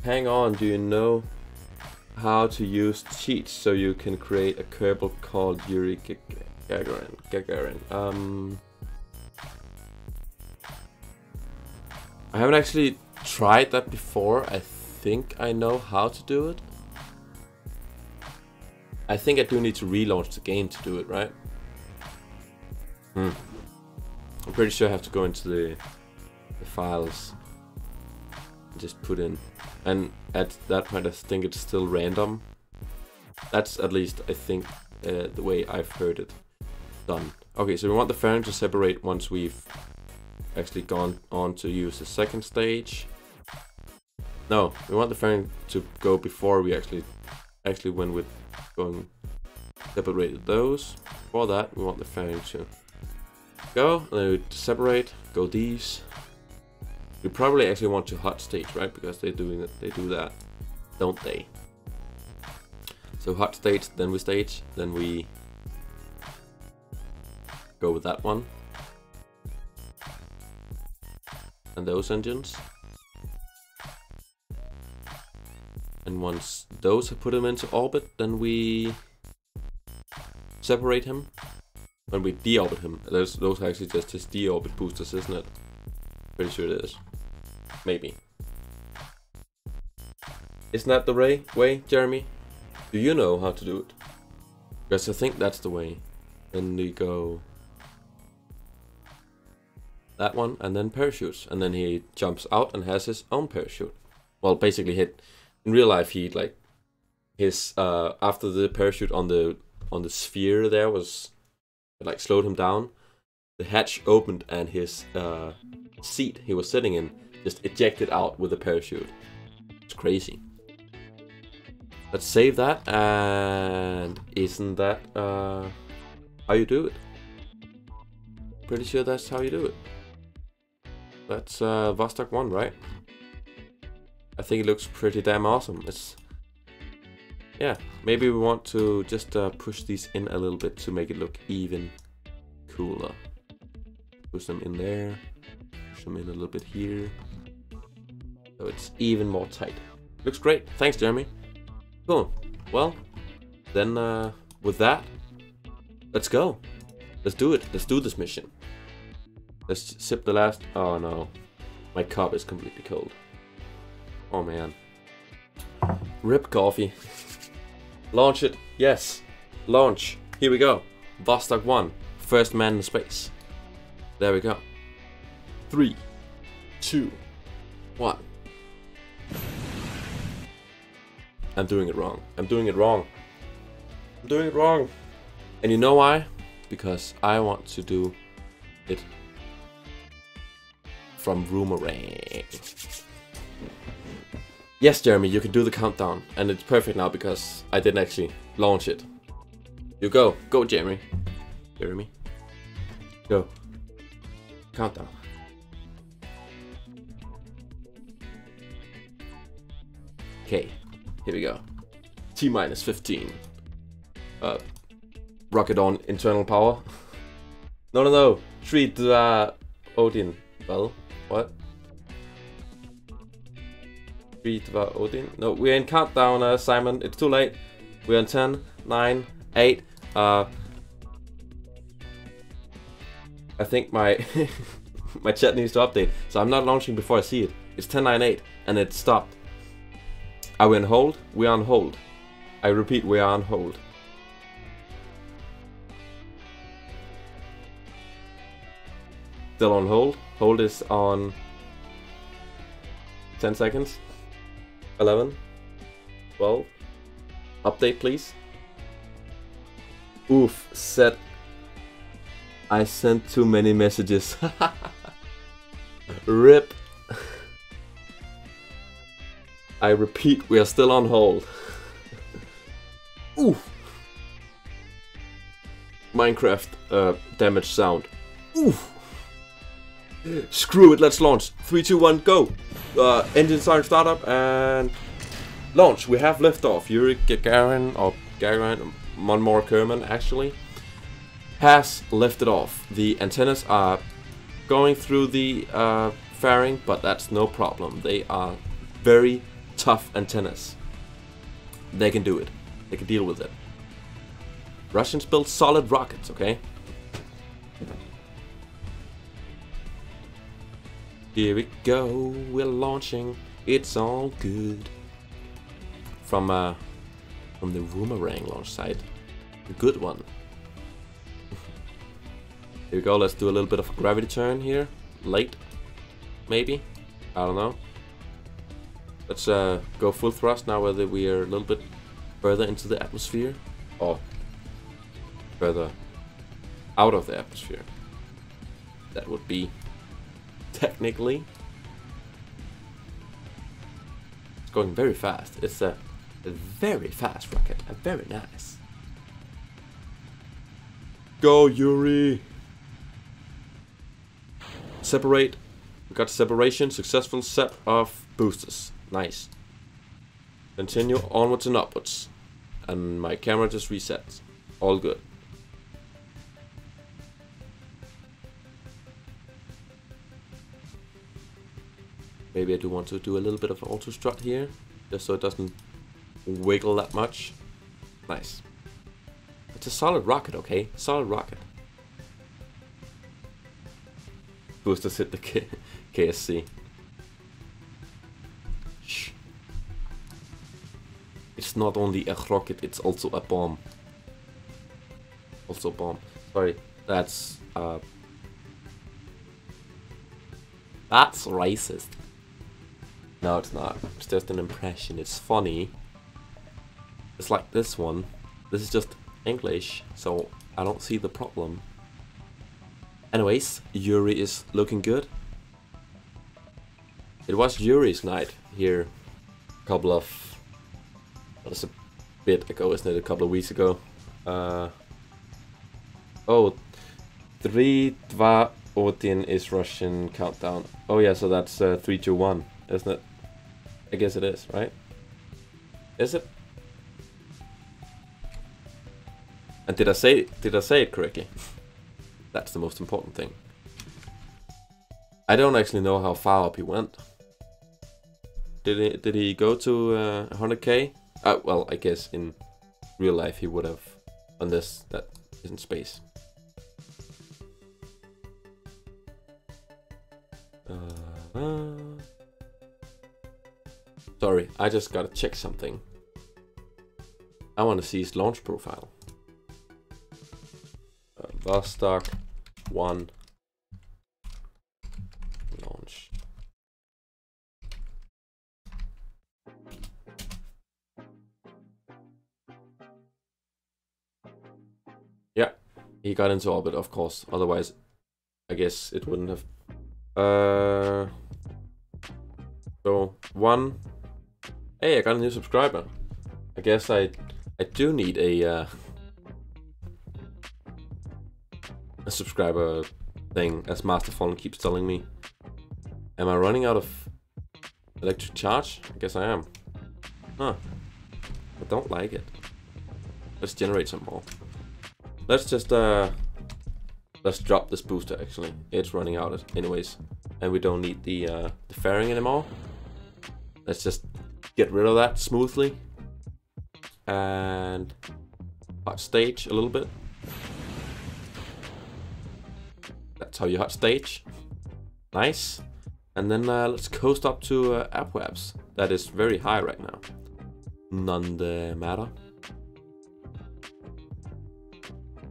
Hang on, do you know how to use cheats so you can create a Kerbal called Yuri Gagarin? I haven't actually tried that before. I think I know how to do it. I think I do need to relaunch the game to do it, right? I'm pretty sure I have to go into the files and just put in. And at that point I think it's still random. That's at least I think the way I've heard it done. Okay, so we want the fairing to separate once we've actually gone on to use the second stage. No, we want the fairing to go before we actually when we're going separated those. For that we want the fairing to go, and then we separate, go these. We probably actually want to hot stage, right? Because they do that, don't they? So hot stage, then we stage, then we go with that one. And those engines. And once those have put him into orbit, then we separate him. When we deorbit him. Those are actually just his deorbit boosters, isn't it? Pretty sure it is. Maybe. Isn't that the way, Jeremy? Do you know how to do it? Because I think that's the way. Then we go that one, and then parachutes, and then he jumps out and has his own parachute. Well, basically, in real life, he like his after the parachute on the sphere there was like slowed him down. The hatch opened and his seat he was sitting in just ejected out with a parachute. It's crazy. Let's save that, and isn't that how you do it? Pretty sure that's how you do it. That's Vostok 1, right? I think it looks pretty damn awesome. It's yeah, maybe we want to just push these in a little bit to make it look even cooler. Push them in there, push them in a little bit here, so it's even more tight. Looks great. Thanks, Jeremy. Cool. Well, then with that, let's go. Let's do it. Let's do this mission. Let's sip the last. Oh no, my cup is completely cold. Oh man. Rip coffee. Launch it. Yes. Launch. Here we go. Vostok 1. First man in space. There we go. 3, 2, 1. I'm doing it wrong. I'm doing it wrong. I'm doing it wrong. And you know why? Because I want to do it from Boomerang. Yes, Jeremy, you can do the countdown. And it's perfect now because I didn't actually launch it. You go. Go, Jeremy. Jeremy. Go. Countdown. Okay, here we go. T-minus 15. Rocket on internal power. No. Treat Odin. Well, what? Treat Odin. No, we're in countdown, Simon. It's too late. We're on 10, 9, 8. I think my my chat needs to update, so I'm not launching before I see it. It's 10, 9, 8, and it stopped. Are we on hold? We're on hold. I repeat, we are on hold. Still on hold. Hold is on 10 seconds. 11. 12. Update, please. Oof, said I sent too many messages. RIP. I repeat, we are still on hold. Oof. Minecraft damage sound. Oof. Screw it, let's launch. 3, 2, 1, go. Engine startup and launch. We have liftoff. Yuri Gagarin, or Gagarin, one more Kerman actually, has lifted off. The antennas are going through the fairing, but that's no problem. They are very tough antennas. They can do it. They can deal with it. Russians build solid rockets, okay? Here we go, we're launching, it's all good. From the Boomerang launch site, the good one. Here we go, let's do a little bit of a gravity turn here. Late, maybe, I don't know. Let's go full thrust now whether we are a little bit further into the atmosphere, or further out of the atmosphere. That would be technically. It's going very fast. It's a very fast rocket. Very nice. Go, Yuri! Separate. We got separation. Successful set of boosters. Nice. Continue onwards and upwards. And my camera just resets. All good. Maybe I do want to do a little bit of auto strut here, just so it doesn't wiggle that much. Nice. It's a solid rocket, okay? Solid rocket. Boosters hit the KSC. Shh. It's not only a rocket, it's also a bomb. Also bomb. Sorry, that's racist. No, it's not. It's just an impression. It's funny. It's like this one. This is just English, so I don't see the problem. Anyways, Yuri is looking good. It was Yuri's night here a couple of... Well, it's a bit ago, isn't it? A couple of weeks ago. Oh, 3, 2, Odin is Russian countdown. Oh yeah, so that's 3, 2, 1, isn't it? I guess it is, right? Is it? And did I say it correctly? That's the most important thing. I don't actually know how far up he went. Did he go to 100k? Well, I guess in real life he would have, unless that is in space. Sorry, I just gotta check something. I want to see his launch profile. Vostok 1 launch. Yeah, he got into orbit, of course. Otherwise, I guess it wouldn't have. So 1. Hey, I got a new subscriber. I guess I do need a subscriber thing, as Master Fallen keeps telling me. Am I running out of electric charge? I guess I am. Huh. I don't like it. Let's generate some more. Let's just let's drop this booster actually. It's running out anyways. And we don't need the fairing anymore. Let's just get rid of that smoothly. And hot stage a little bit. That's how you hot stage. Nice. And then let's coast up to Abwabs. That is very high right now. None the matter.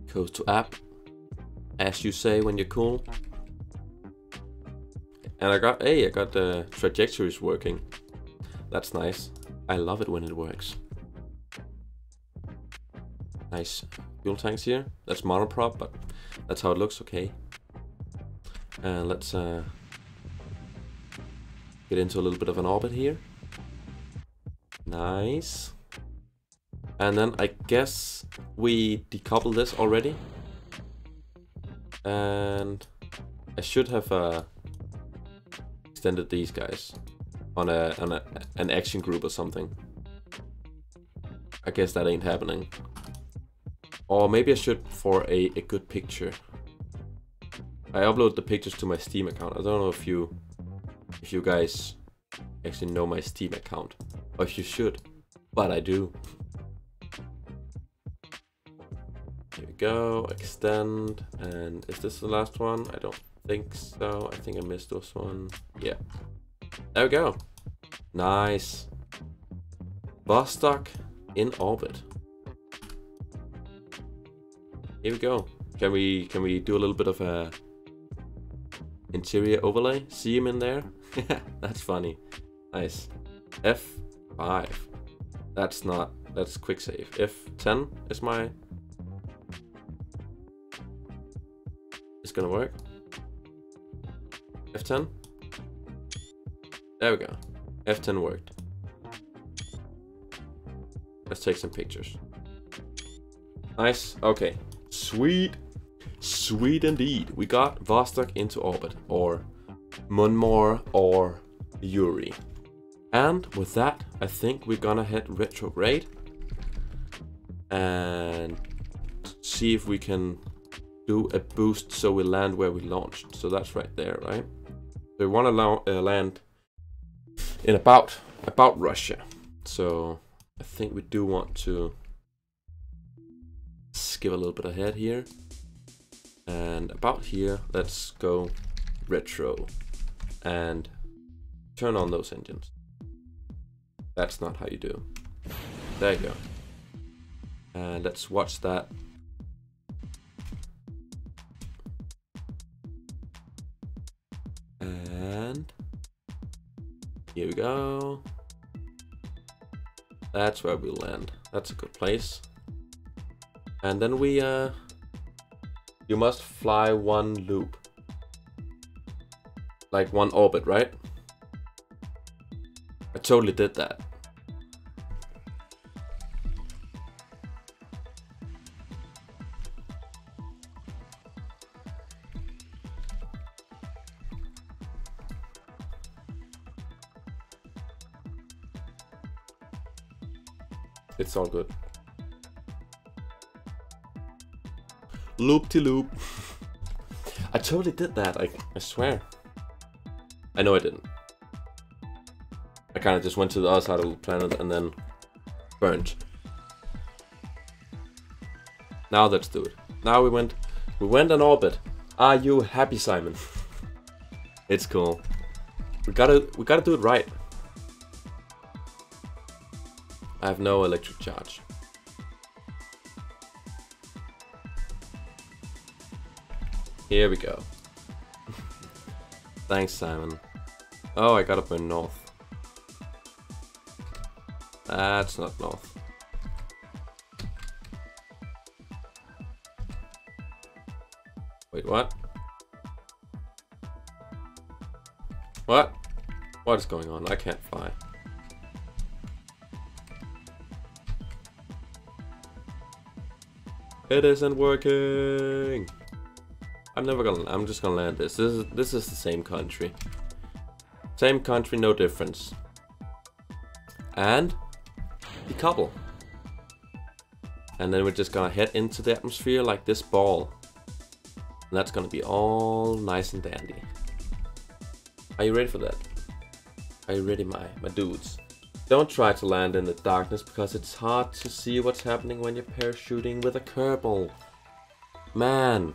Coast to Ab, as you say when you're cool. And I got the trajectories working. That's nice. I love it when it works. Nice fuel tanks here. That's monoprop, but that's how it looks. Okay. And let's get into a little bit of an orbit here. Nice. And then I guess we decouple this already. And I should have extended these guys on an action group or something. I guess that ain't happening. Or maybe I should for a good picture. I upload the pictures to my Steam account. I don't know if you guys actually know my Steam account, or if you should, but I do. Here we go, extend, and is this the last one? I don't think so. I think I missed this one. Yeah. There we go. Nice. Vostok in orbit. Here we go. Can we do a little bit of a interior overlay? See him in there? That's funny. Nice. F5. That's quick save. F10 is my... It's gonna work. F10. There we go. F10 worked. Let's take some pictures. Nice. Okay. Sweet. Sweet indeed. We got Vostok into orbit, or Munmore, or Yuri. And with that, I think we're gonna head retrograde and see if we can do a boost so we land where we launched. So that's right there, right? So we want to land in about Russia. So I think we do want to skip a little bit ahead here. And about here, let's go retro and turn on those engines. That's not how you do. There you go. And let's watch that. And here we go. That's where we land. That's a good place. And then we you must fly one loop. Like one orbit, right? I totally did that. It's all good. Loop-de-loop. I totally did that, I swear. I know I didn't. I kind of just went to the other side of the planet and then burned. Now let's do it. Now we went in orbit. Are you happy, Simon? It's cool. We gotta do it right. I have no electric charge. Here we go. Thanks, Simon. Oh, I gotta burn north. That's not north. Wait, what? What? What is going on? I can't fly. It isn't working. I'm just gonna land this. This is the same country. Same country, no difference. And decouple. And then we're just gonna head into the atmosphere like this ball. And that's gonna be all nice and dandy. Are you ready for that? Are you ready, my dudes? Don't try to land in the darkness because it's hard to see what's happening when you're parachuting with a Kerbal. Man,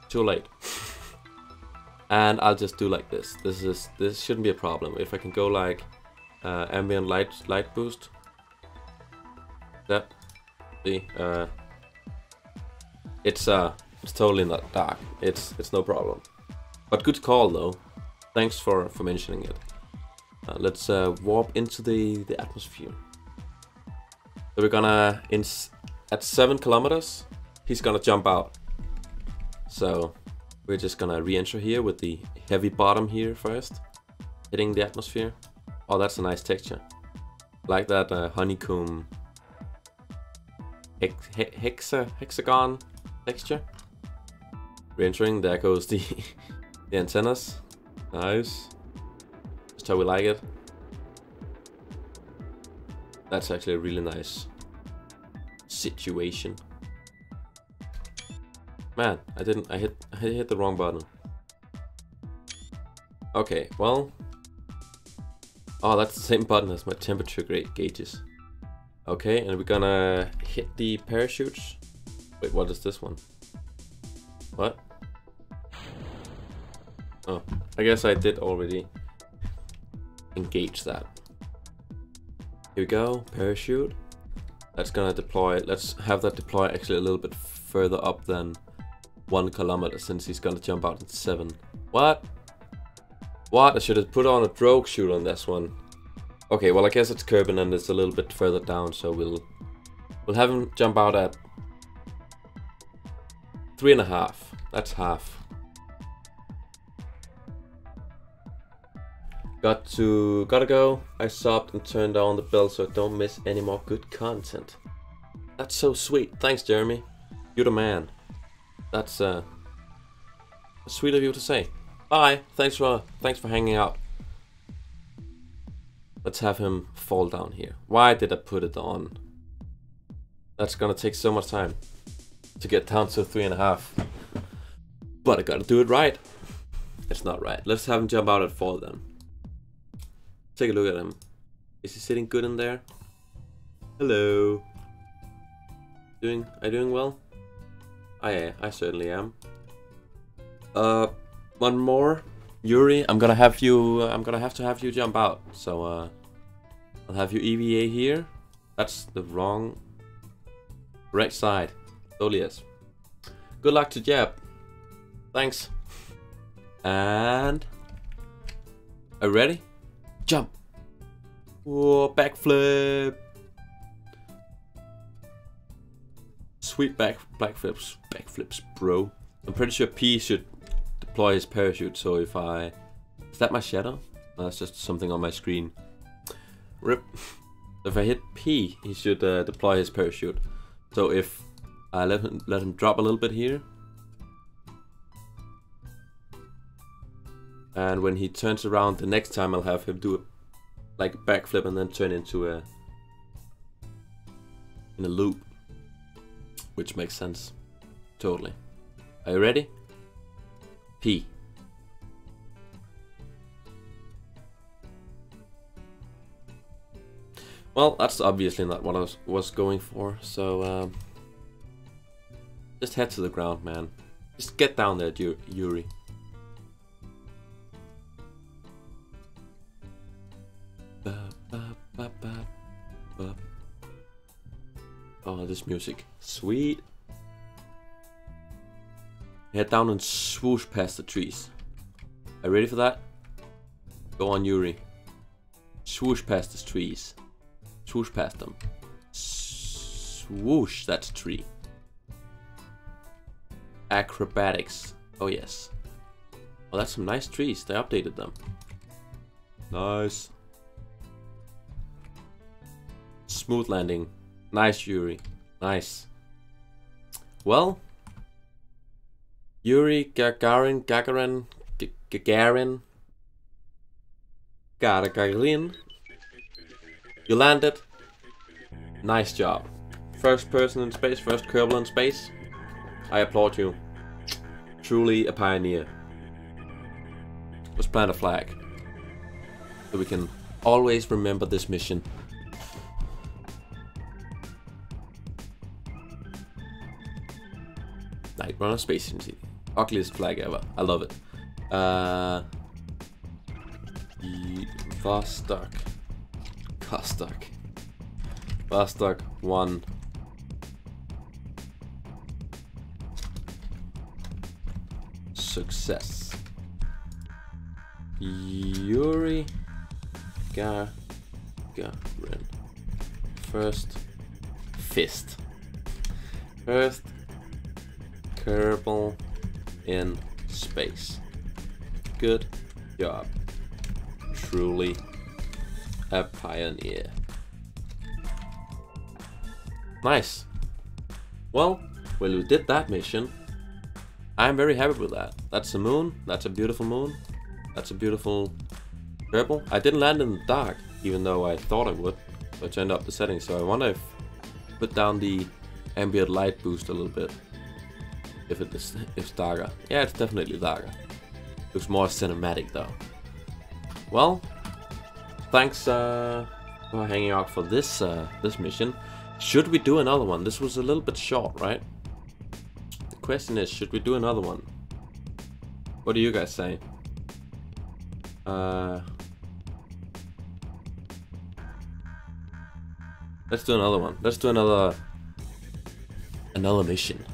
too late. And I'll just do like this. This shouldn't be a problem. If I can go like ambient light boost. That see it's totally not dark. It's no problem. But good call though. Thanks for mentioning it. Let's warp into the atmosphere. So we're gonna at 7 kilometers. He's gonna jump out. So we're just gonna re-enter here with the heavy bottom here first, hitting the atmosphere. Oh, that's a nice texture. Like that honeycomb hexagon texture. Re-entering. There goes the antennas. Nice. Just how we like it. That's actually a really nice situation. Man, I hit the wrong button. Okay, well. Oh, that's the same button as my temperature gauges. Okay, and we're gonna hit the parachutes. Wait, what is this one? What? Oh, I guess I did already engage that. Here we go, parachute. That's gonna deploy. Let's have that deploy actually a little bit further up than 1 kilometer, since he's gonna jump out at 7. What? What? I should have put on a drogue chute on this one. Okay, well I guess it's Kerbal and it's a little bit further down, so we'll have him jump out at 3.5. That's half. Gotta go. I subbed and turned on the bell so I don't miss any more good content. That's so sweet. Thanks, Jeremy. You're the man. That's sweet of you to say. Bye. Thanks for hanging out. Let's have him fall down here. Why did I put it on? That's gonna take so much time to get down to 3.5. But I gotta do it right. It's not right. Let's have him jump out at 4 then. Take a look at him. Is he sitting good in there? Hello. Are you doing well? I certainly am. One more. Yuri, I'm gonna have to have you jump out. So I'll have you EVA here. That's the right side. Totally is. Good luck to Jeb. Thanks. And are you ready? Jump. Whoa, backflip. Sweet backflips, bro. I'm pretty sure P should deploy his parachute, so if I... Is that my shadow? No, that's just something on my screen. Rip. If I hit P, he should deploy his parachute. So if I let him drop a little bit here. And when he turns around the next time, I'll have him do a like a backflip and then turn into in a loop. Which makes sense. Totally. Are you ready? P. Well, that's obviously not what I was going for, so just head to the ground, man. Just get down there, Yuri. Oh, this music. Sweet. Head down and swoosh past the trees. Are you ready for that? Go on, Yuri. Swoosh past the trees. Swoosh past them. Swoosh, that's a tree. Acrobatics. Oh, yes. Oh, that's some nice trees. They updated them. Nice. Smooth landing. Nice, Yuri. Nice. Well, Yuri Gagarin. You landed. Nice job. First person in space, first Kerbal in space. I applaud you. Truly a pioneer. Let's plant a flag. So we can always remember this mission. Night Runner Space Agency. Ugliest flag ever. I love it. Vostok. Vostok 1. Success. Yuri Gagarin. First fist. First Kerbal in space. Good job. Truly a pioneer. Nice. Well, we did that mission. I'm very happy with that. That's a moon. That's a beautiful moon. That's a beautiful Kerbal. I didn't land in the dark, even though I thought I would. So I turned up the settings. So I wonder if put down the ambient light boost a little bit. If it's darker. Yeah, it's definitely darker. Looks more cinematic though. Well, thanks for hanging out for this this mission. Should we do another one? This was a little bit short, right? The question is, should we do another one? What do you guys say? Let's do another one. Let's do another mission.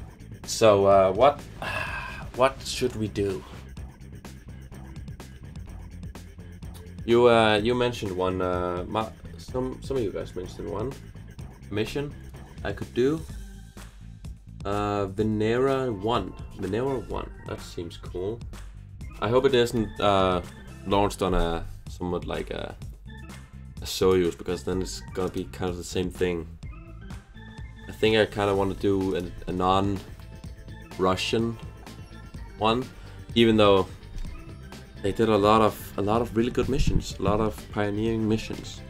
So what should we do? You mentioned one. Some of you guys mentioned one mission I could do. Venera 1. Venera 1. That seems cool. I hope it isn't launched on a somewhat like a Soyuz, because then it's gonna be kind of the same thing. I think I kind of want to do a non-Russian one, even though they did a lot of really good missions, a lot of pioneering missions.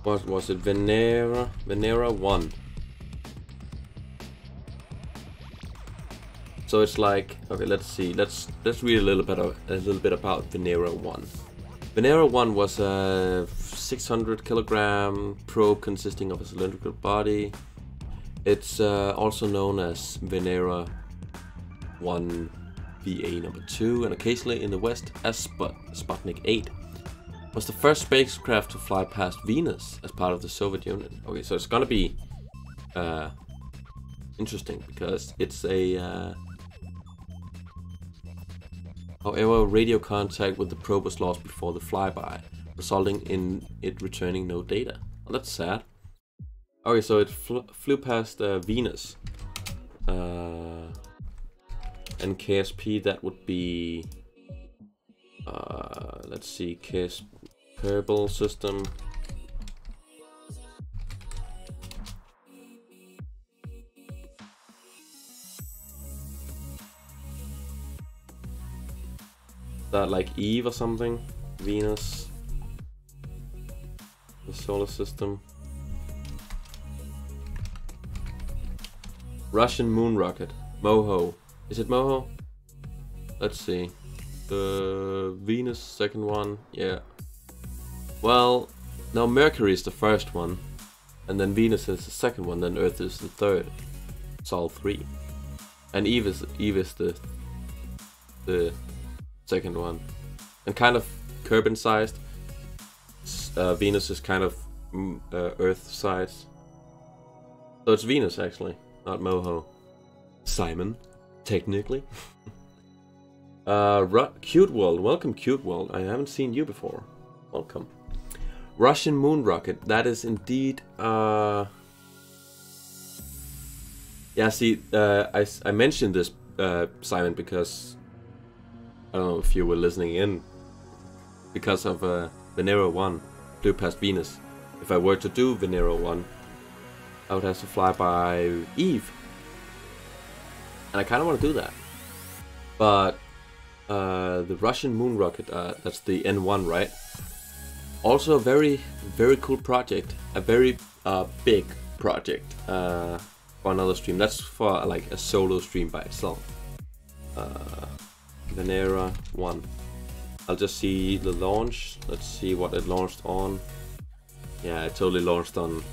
What was it? Venera 1. So it's like, okay, let's see. Let's read a little bit about Venera 1. Venera 1 was a 600 kilogram probe consisting of a cylindrical body. It's also known as Venera 1 VA number 2, and occasionally in the West as Sputnik 8. Was the first spacecraft to fly past Venus as part of the Soviet Union. Okay, so it's gonna be interesting because it's a however, radio contact with the probe was lost before the flyby, resulting in it returning no data. Well, that's sad. Okay, so it flew past Venus. And KSP, that would be... let's see, Kerbal system. That like Eve or something? Venus. The solar system. Russian moon rocket. Moho. Is it Moho? Let's see. The Venus second one. Yeah. Well, now Mercury is the first one. And then Venus is the second one. Then Earth is the third. It's all three. And Eve is the second one, and kind of Kerbal sized. Venus is kind of Earth sized, so it's Venus actually, not Moho. Simon, technically. Cute World, welcome Cute World. I haven't seen you before. Welcome. Russian moon rocket. That is indeed. Yeah. See, I mentioned this, Simon, because. I don't know if you were listening in, because of Venera 1 flew past Venus. If I were to do Venera 1, I would have to fly by Eve. And I kind of want to do that. But the Russian moon rocket. That's the N1, right? Also a very, very cool project. A very big project for another stream. That's for like a solo stream by itself. Venera 1. I'll just see the launch. Let's see what it launched on. Yeah, it totally launched on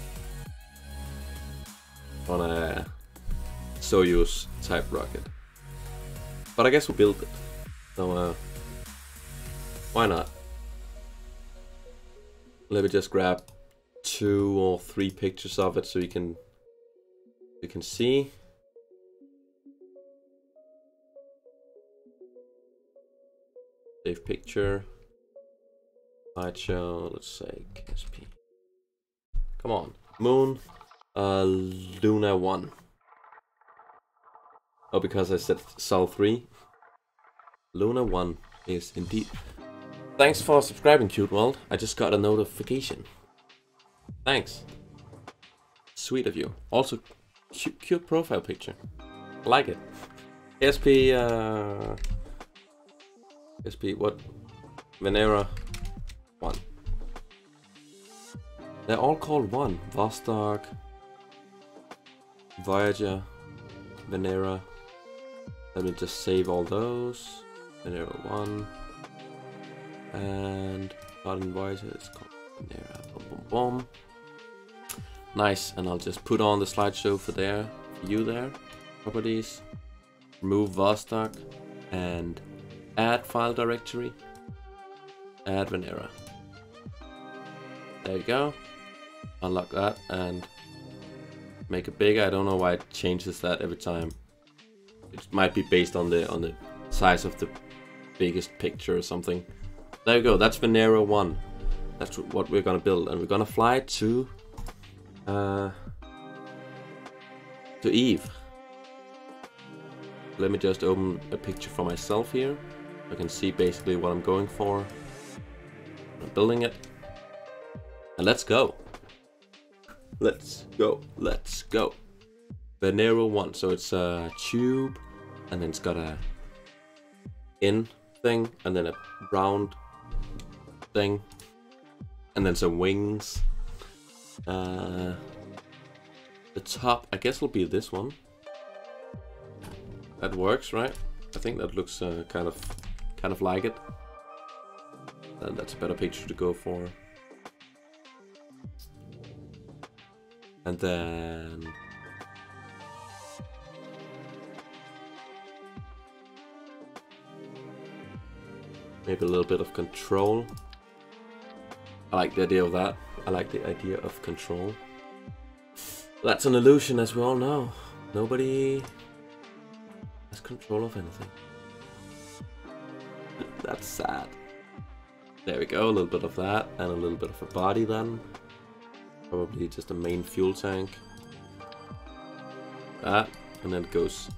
a Soyuz type rocket. But I guess we'll build it. So why not? Let me just grab 2 or 3 pictures of it so you can see. Save picture. Slideshow. Let's say KSP. Come on, Moon. Luna 1. Oh, because I said Sol 3. Luna 1 is indeed. Thanks for subscribing, Cute World. I just got a notification. Thanks. Sweet of you. Also, cute profile picture. I like it. SP, what? Venera 1. They're all called 1. Vostok, Voyager, Venera. Let me just save all those. Venera 1. And Garden Voyager is called Venera. Boom, boom, boom. Nice, and I'll just put on the slideshow for you there. Properties. Remove Vostok and add file directory. Add Venera. There you go. Unlock that and make it bigger. I don't know why it changes that every time. It might be based on the size of the biggest picture or something. There you go. That's Venera 1. That's what we're gonna build, and we're gonna fly to Eve. Let me just open a picture for myself here. I can see basically what I'm going for. I'm building it. And let's go. Let's go. Let's go. Venera 1. So it's a tube, and then it's got a in thing, and then a round thing, and then some wings. The top, I guess, will be this one. That works, right? I think that looks kind of like it. And that's a better picture to go for. And then maybe a little bit of control. I like the idea of that. I like the idea of control. That's an illusion, as we all know. Nobody has control of anything. That's sad. There we go, a little bit of that, and a little bit of a body then. Probably just a main fuel tank. That, and then it goes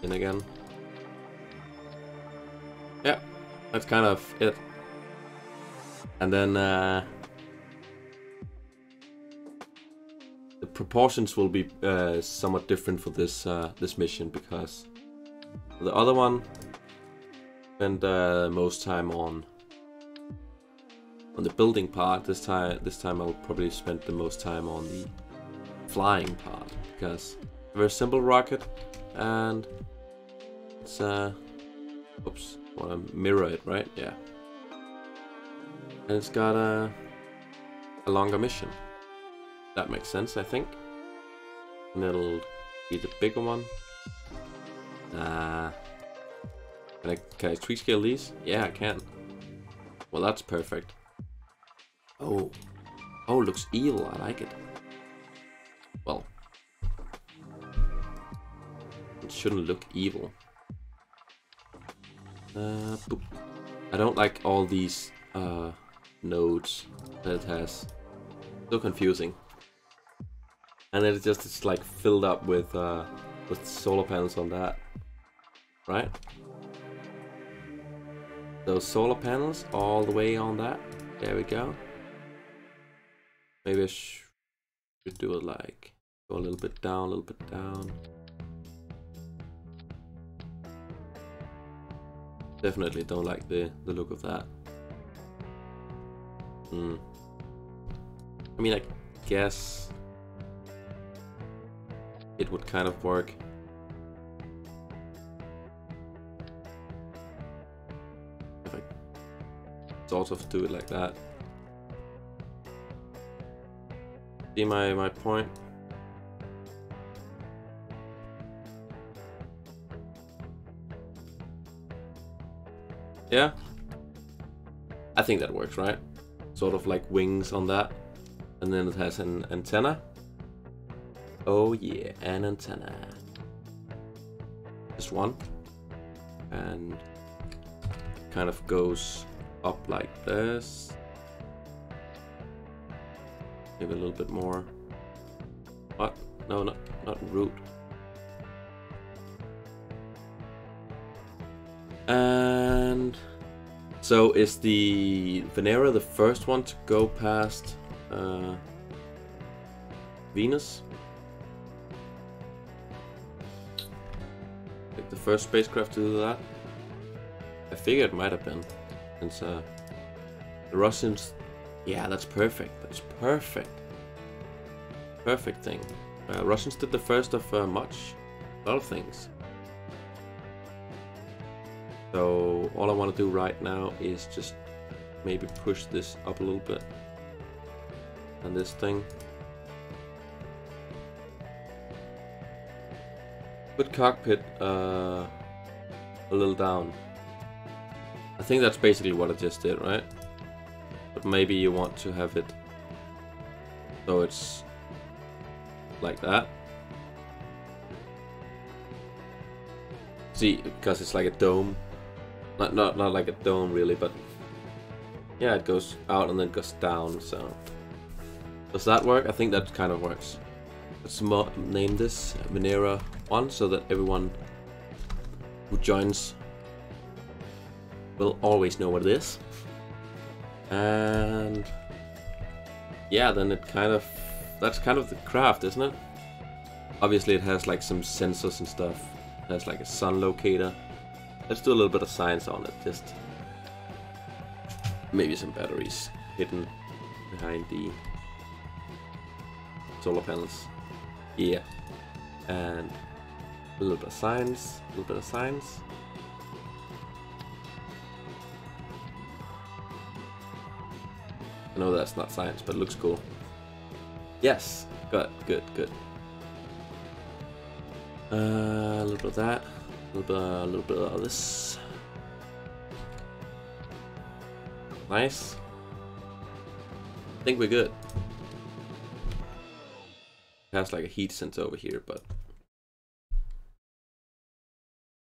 in again. Yeah, that's kind of it. And then the proportions will be somewhat different for this this mission, because the other one spent most time on the building part. This time I'll probably spend the most time on the flying part, because it's a very simple rocket, and it's oops, want to mirror it, right? Yeah. And it's got a longer mission. That makes sense, I think. And it'll be the bigger one. Can I tweak scale these? Yeah, I can. Well, that's perfect. Oh, looks evil. I like it. Well, it shouldn't look evil. Boop. I don't like all these nodes that it has. So confusing. And then it's like filled up with solar panels on that, right? Those solar panels all the way on that. There we go. Maybe I should do it like go a little bit down, a little bit down. Definitely don't like the look of that. I mean, I guess it would kind of work. If I sort of do it like that. See my point? Yeah, I think that works, right? Sort of like wings on that, and then it has an antenna. Oh yeah, an antenna. Just one, and kind of goes up like this. Maybe a little bit more. What? No, not root. And so is the Venera the first one to go past Venus? Like the first spacecraft to do that? I figured it might have been, since the Russians. Yeah, that's perfect. That's perfect. Perfect thing. Russians did the first of a lot of things. So all I want to do right now is just maybe push this up a little bit. And this thing. Put cockpit a little down. I think that's basically what I just did, right? But maybe you want to have it so it's like that. See, because it's like a dome. Not like a dome really, but yeah, it goes out and then goes down. So does that work? I think that kind of works. Let's name this Venera 1 so that everyone who joins will always know what it is. And yeah, then it that's kind of the craft, isn't it? Obviously it has like some sensors and stuff. It has like a sun locator. Let's do a little bit of science on it, just maybe some batteries hidden behind the solar panels. Yeah, and a little bit of science, a little bit of science. I know that's not science, but it looks cool. Yes, good. A little bit of that. A little bit of this. Nice. I think we're good. It has like a heat sensor over here, but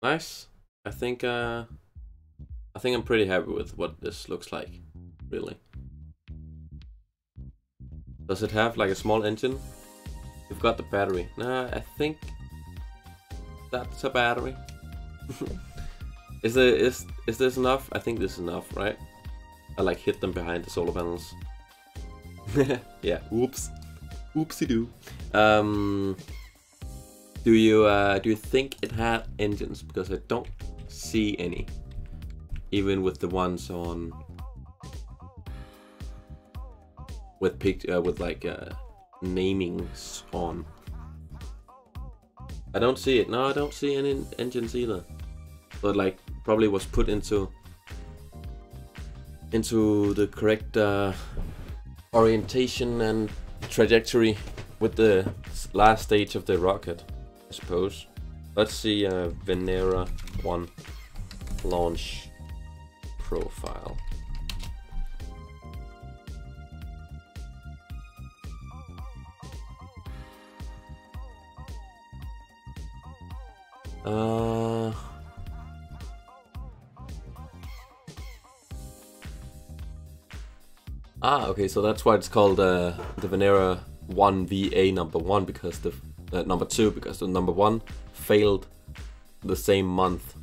nice. I think I'm pretty happy with what this looks like, really. Does it have like a small engine? We've got the battery. Nah, I think that's a battery. Is this enough? I think this is enough, right? I like hit them behind the solar panels. Yeah, oops. Oopsie doo. Do you think it had engines? Because I don't see any. Even with the ones on with like namings on. I don't see it. No, I don't see any engines either. But like probably was put into the correct orientation and trajectory with the last stage of the rocket, I suppose. Let's see Venera 1 launch profile. Okay, so that's why it's called the Venera 1 VA number 1, because the number 2, because the number 1 failed the same month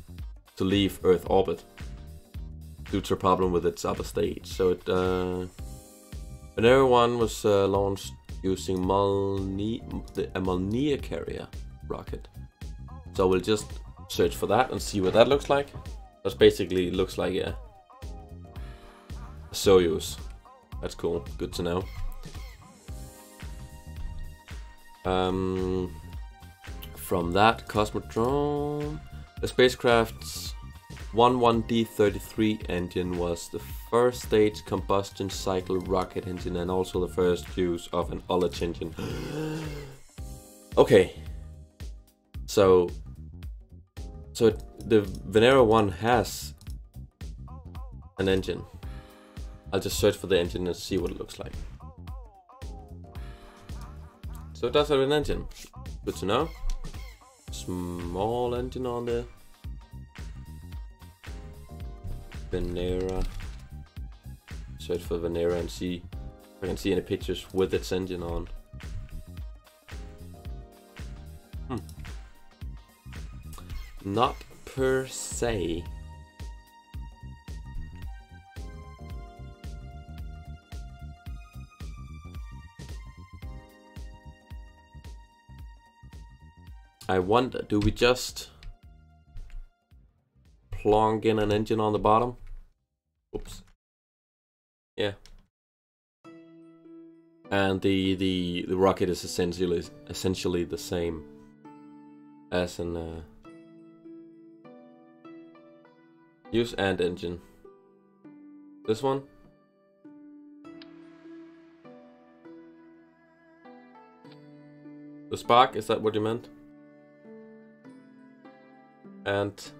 to leave Earth orbit due to a problem with its upper stage. So it Venera 1 was launched using a Molniya carrier rocket. So we'll just search for that and see what that looks like. That's basically looks like a Soyuz. That's cool. Good to know. From that Cosmodrome, the spacecraft's 11D33 engine was the first stage combustion cycle rocket engine and also the first use of an ullage engine. Okay, so the Venera 1 has an engine. I'll just search for the engine and see what it looks like. So it does have an engine. Good to know. Small engine on the Venera. Search for Venera and see if I can see any pictures with its engine on. Not per se. I wonder, do we just plonk in an engine on the bottom? Oops. Yeah. And the rocket is essentially the same as an use and engine. This one. The spark, is that what you meant? And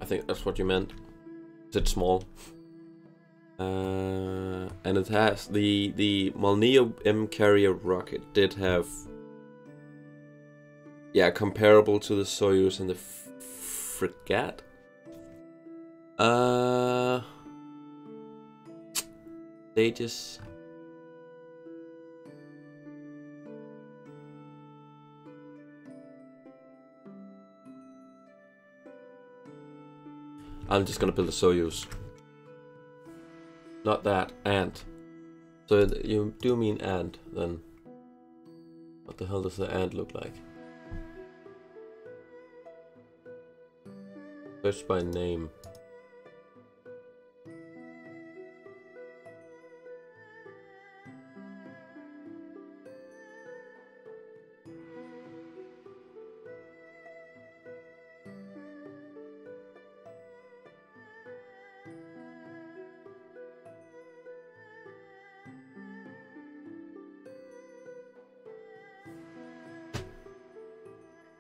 I think that's what you meant. Is it small? And it has the Molneo M carrier rocket did have, yeah, comparable to the Soyuz and the frigate. Stages. I'm just gonna build a Soyuz. Not that, and. So you do mean and, then. What the hell does the and look like? Search by name.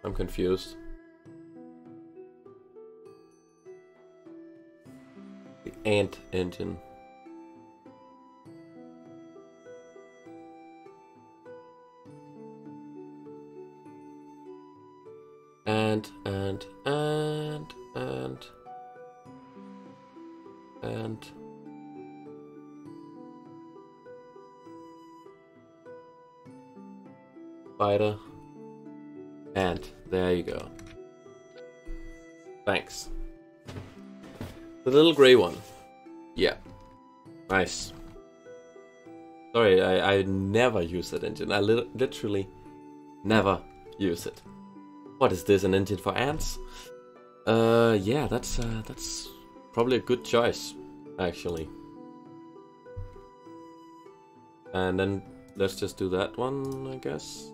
I'm confused. The ant engine. And spider. And there you go. Thanks. The little grey one. Yeah. Nice. Sorry, I never use that engine. I literally never use it. What is this, an engine for ants? Yeah, that's probably a good choice, actually. And then let's just do that one, I guess.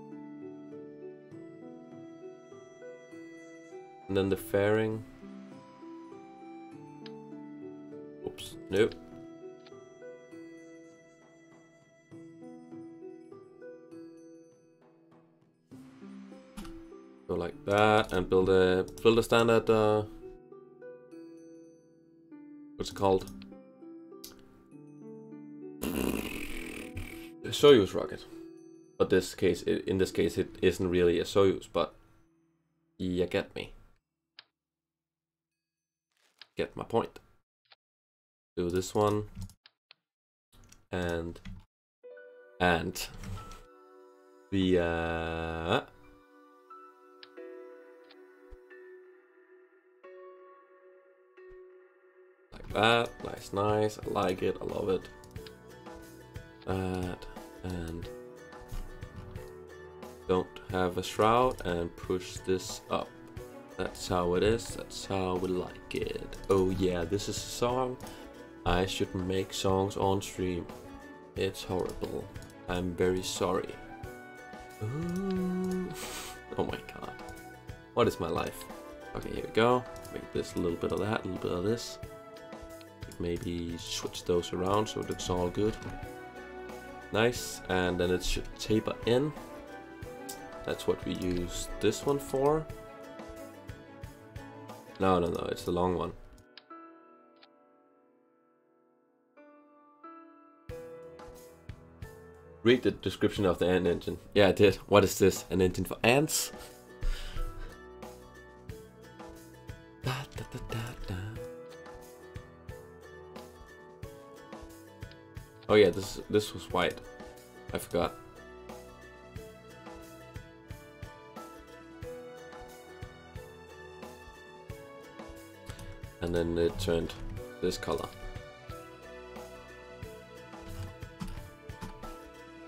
And then the fairing. Oops, nope. Go like that and build a standard what's it called? A Soyuz rocket. But in this case it isn't really a Soyuz, but you get me. Get my point. Do this one and the like that. Nice. I like it. I love it. That and have a shroud and push this up. That's how it is, that's how we like it. Oh yeah, this is a song. I shouldn't make songs on stream. It's horrible. I'm very sorry. Ooh. Oh my god. What is my life? Okay, here we go. Make this a little bit of that, a little bit of this. Maybe switch those around so it looks all good. Nice, and then it should taper in. That's what we use this one for. No, it's the long one. Read the description of the ant engine. Yeah, I did. What is this? An engine for ants? Da, da, da, da, da. Oh yeah, this was white. I forgot. And then it turned this color.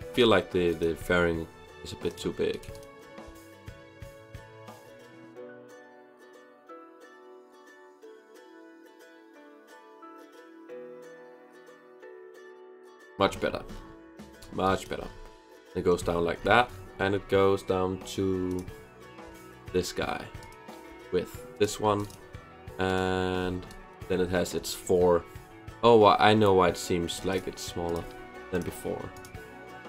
I feel like the fairing is a bit too big. Much better. Much better. It goes down like that, and it goes down to this guy with this one, and then it has its 4. Oh, well, I know why it seems like it's smaller than before,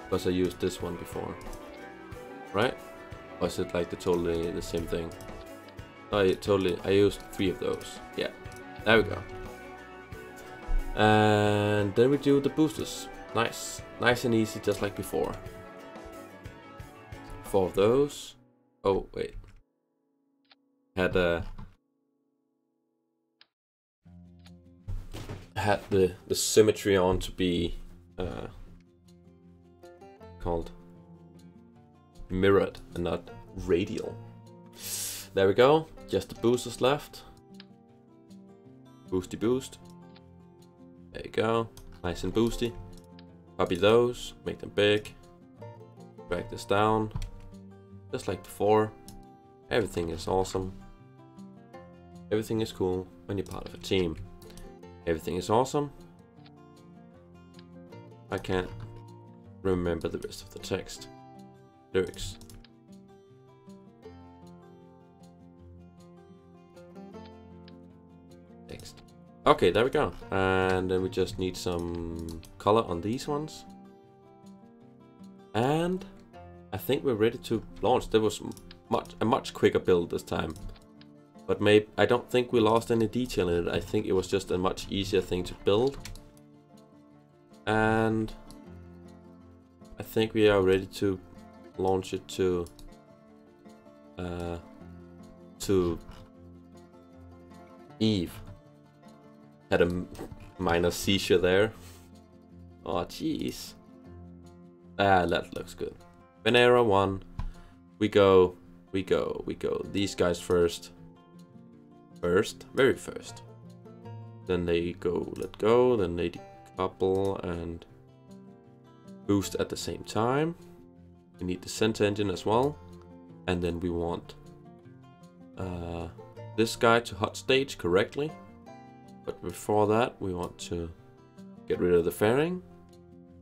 because I used this one before, right? Or is it like totally the same thing? Oh, I used 3 of those. Yeah, there we go. And then we do the boosters. Nice and easy, just like before. 4 of those. Oh wait, had the symmetry on to be called mirrored and not radial. There we go. Just the boosters left. Boosty boost. There you go. Nice and boosty. Copy those, make them big, drag this down, just like before. Everything is awesome. Everything is cool when you're part of a team. Everything is awesome. I can't remember the rest of the text. Lyrics. Text. Okay, there we go. And then we just need some color on these ones. And I think we're ready to launch. There was a much quicker build this time. But maybe I don't think we lost any detail in it. I think it was just a much easier thing to build. And I think we are ready to launch it to Eve. Had a minor seizure there. Oh jeez. Ah, that looks good. Venera 1. We go. These guys first. Very first. Then they go, let go, then they decouple and boost at the same time. We need the center engine as well. And then we want this guy to hot stage correctly. But before that, we want to get rid of the fairing.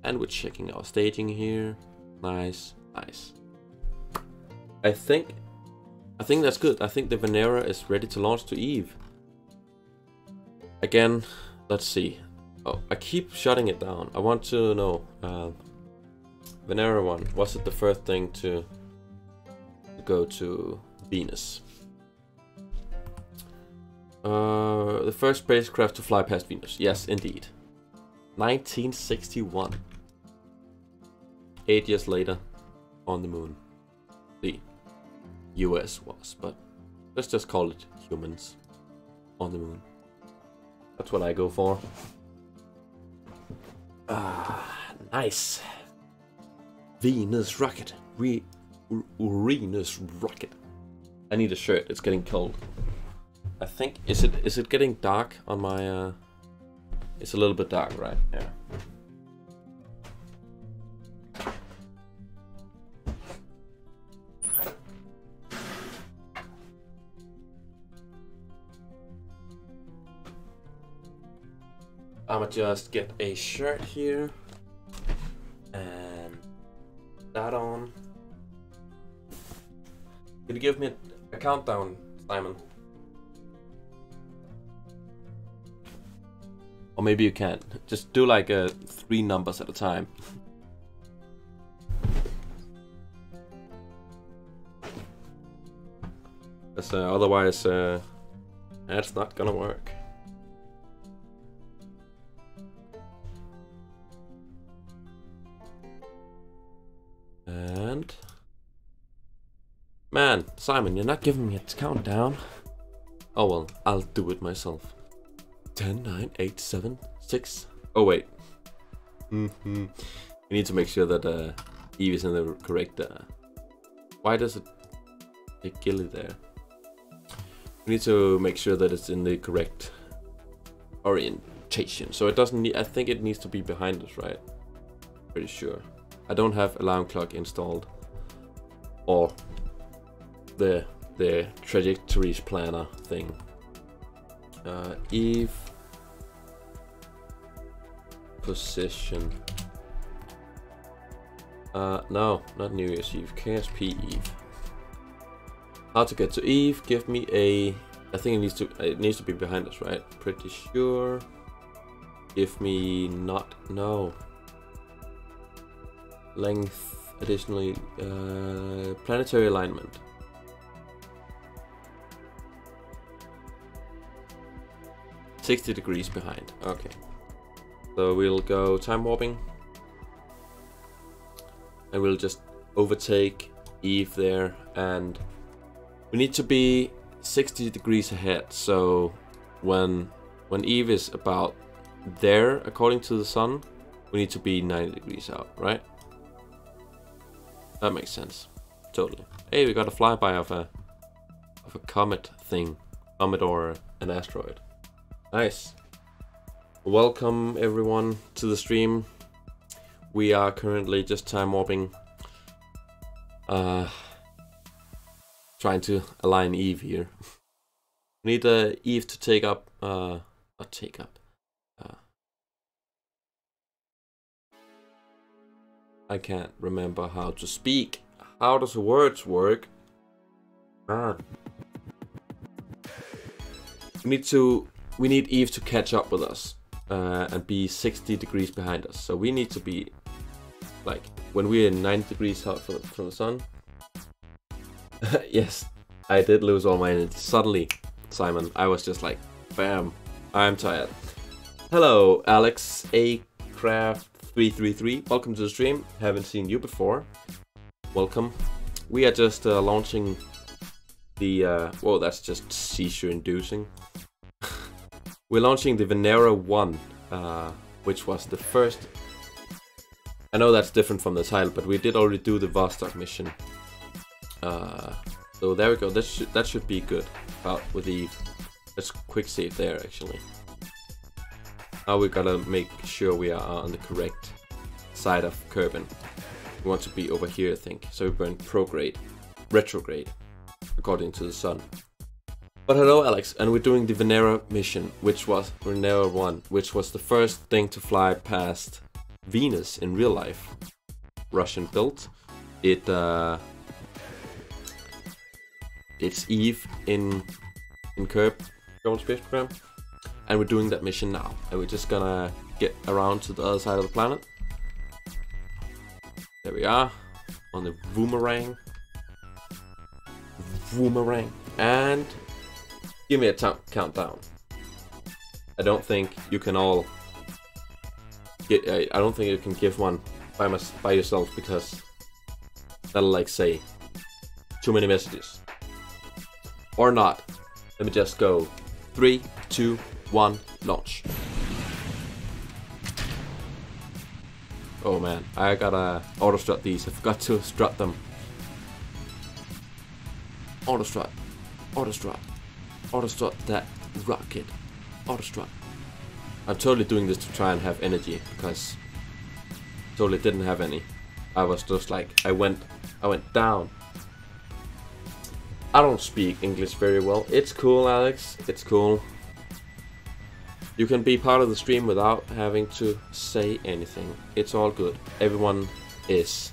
And we're checking our staging here. Nice. I think that's good. I think the Venera is ready to launch to Eve. Again, let's see. Oh, I keep shutting it down. I want to know. Venera 1, was it the first thing to go to Venus? The first spacecraft to fly past Venus. Yes, indeed. 1961. 8 years later, on the moon. The US was, but let's just call it humans on the moon. That's what I go for. Nice. Venus rocket. Uranus rocket. I need a shirt. It's getting cold. I think is it getting dark on my it's a little bit dark, right? Yeah. I'ma just get a shirt here and that on. Can you give me a countdown, Simon? Or maybe you can't. Just do like 3 numbers at a time. Because otherwise, that's not gonna work. And man, Simon, you're not giving me a countdown. Oh well, I'll do it myself. 10, 9, 8, 7, 6. Oh wait. We need to make sure that Eve is in the correct. Why does it say Gilly there? We need to make sure that it's in the correct orientation. So it doesn't need. I think it needs to be behind us, right? Pretty sure. I don't have alarm clock installed, or the trajectories planner thing. Eve position. No, not New Year's Eve. KSP Eve. How to get to Eve? Give me a. I think it needs to be behind us, right? Pretty sure. Give me not no. Length. Additionally, planetary alignment. $60 degrees behind. Okay. So we'll go time warping. And we'll just overtake Eve there, and we need to be 60 degrees ahead. So when Eve is about there, according to the sun, we need to be 90 degrees out, right? That makes sense. Totally. Hey, we got a flyby of a comet thing. Comet or an asteroid. Nice. Welcome everyone to the stream. We are currently just time warping. Trying to align Eve here. We need Eve to take up, not take up. I can't remember how to speak. How does the words work? Man. We need Eve to catch up with us and be 60 degrees behind us. So we need to be like when we're 90 degrees out from the sun. Yes, I did lose all my energy. Suddenly, Simon, I was just like, bam, I'm tired. Hello, Alex Acraft333. Welcome to the stream. Haven't seen you before. Welcome. We are just launching the, well, that's just seizure inducing. We're launching the Venera 1, which was the first. I know that's different from the title, but we did already do the Vostok mission. So there we go. That should be good. With Eve. Let's quick save there actually. Now we gotta make sure we are on the correct side of Kerbal. We want to be over here, I think. So we burn retrograde, according to the sun. But hello, Alex, and we're doing the Venera mission, which was Venera 1, which was the first thing to fly past Venus in real life. Russian built. It's Eve in Kerbal space program, and we're doing that mission now. And we're just gonna get around to the other side of the planet. There we are on the Boomerang, and give me a countdown. I don't think you can all get. I don't think you can give one by yourself, because that'll like say too many messages. Or not. Let me just go. 3, 2, 1, launch. Oh man, I gotta auto strut these. I forgot to strut them. Auto strut. Auto strut. Auto strut that rocket. Auto strut. I'm totally doing this to try and have energy, because I totally didn't have any. I was just like, I went down. I don't speak English very well. It's cool, Alex. It's cool. You can be part of the stream without having to say anything. It's all good. Everyone is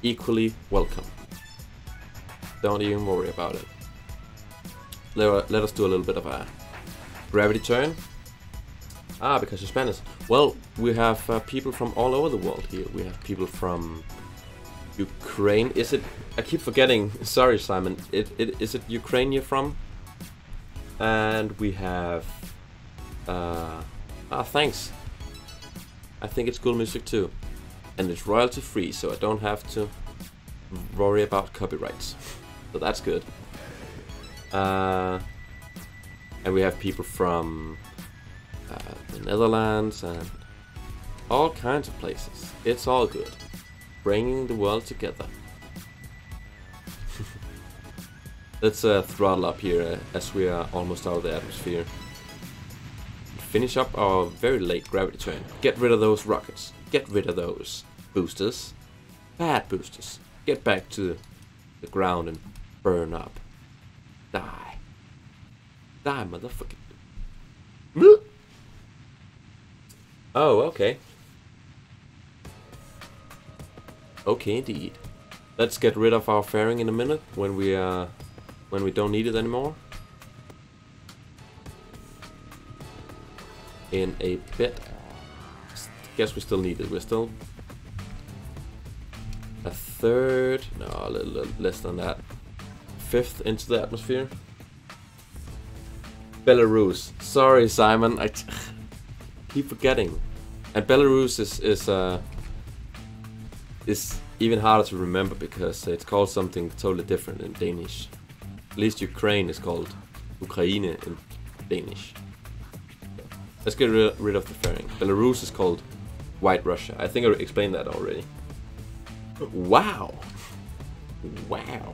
equally welcome. Don't even worry about it. Let us do a little bit of a gravity turn. Ah, because you're Spanish. Well, we have people from all over the world here. We have people from Ukraine. Is it? I keep forgetting. Sorry, Simon. Is it Ukraine you're from? And we have. Thanks. I think it's cool music too, and it's royalty free, so I don't have to worry about copyrights. So that's good. And we have people from the Netherlands and all kinds of places. It's all good. Bringing the world together. Let's throttle up here as we are almost out of the atmosphere. Finish up our very late gravity turn. Get rid of those rockets. Get rid of those boosters. Bad boosters. Get back to the ground and burn up. Die. Die, motherfucker. Oh, okay. Okay, indeed. Let's get rid of our fairing in a minute when we don't need it anymore. In a bit. Guess we still need it. We're still a third, no, a little less than that. Fifth into the atmosphere. Belarus. Sorry, Simon. I keep forgetting. And Belarus is even harder to remember because it's called something totally different in Danish. At least Ukraine is called Ukraine in Danish. Let's get rid of the fairing. Belarus is called White Russia. I think I explained that already. Wow. Wow.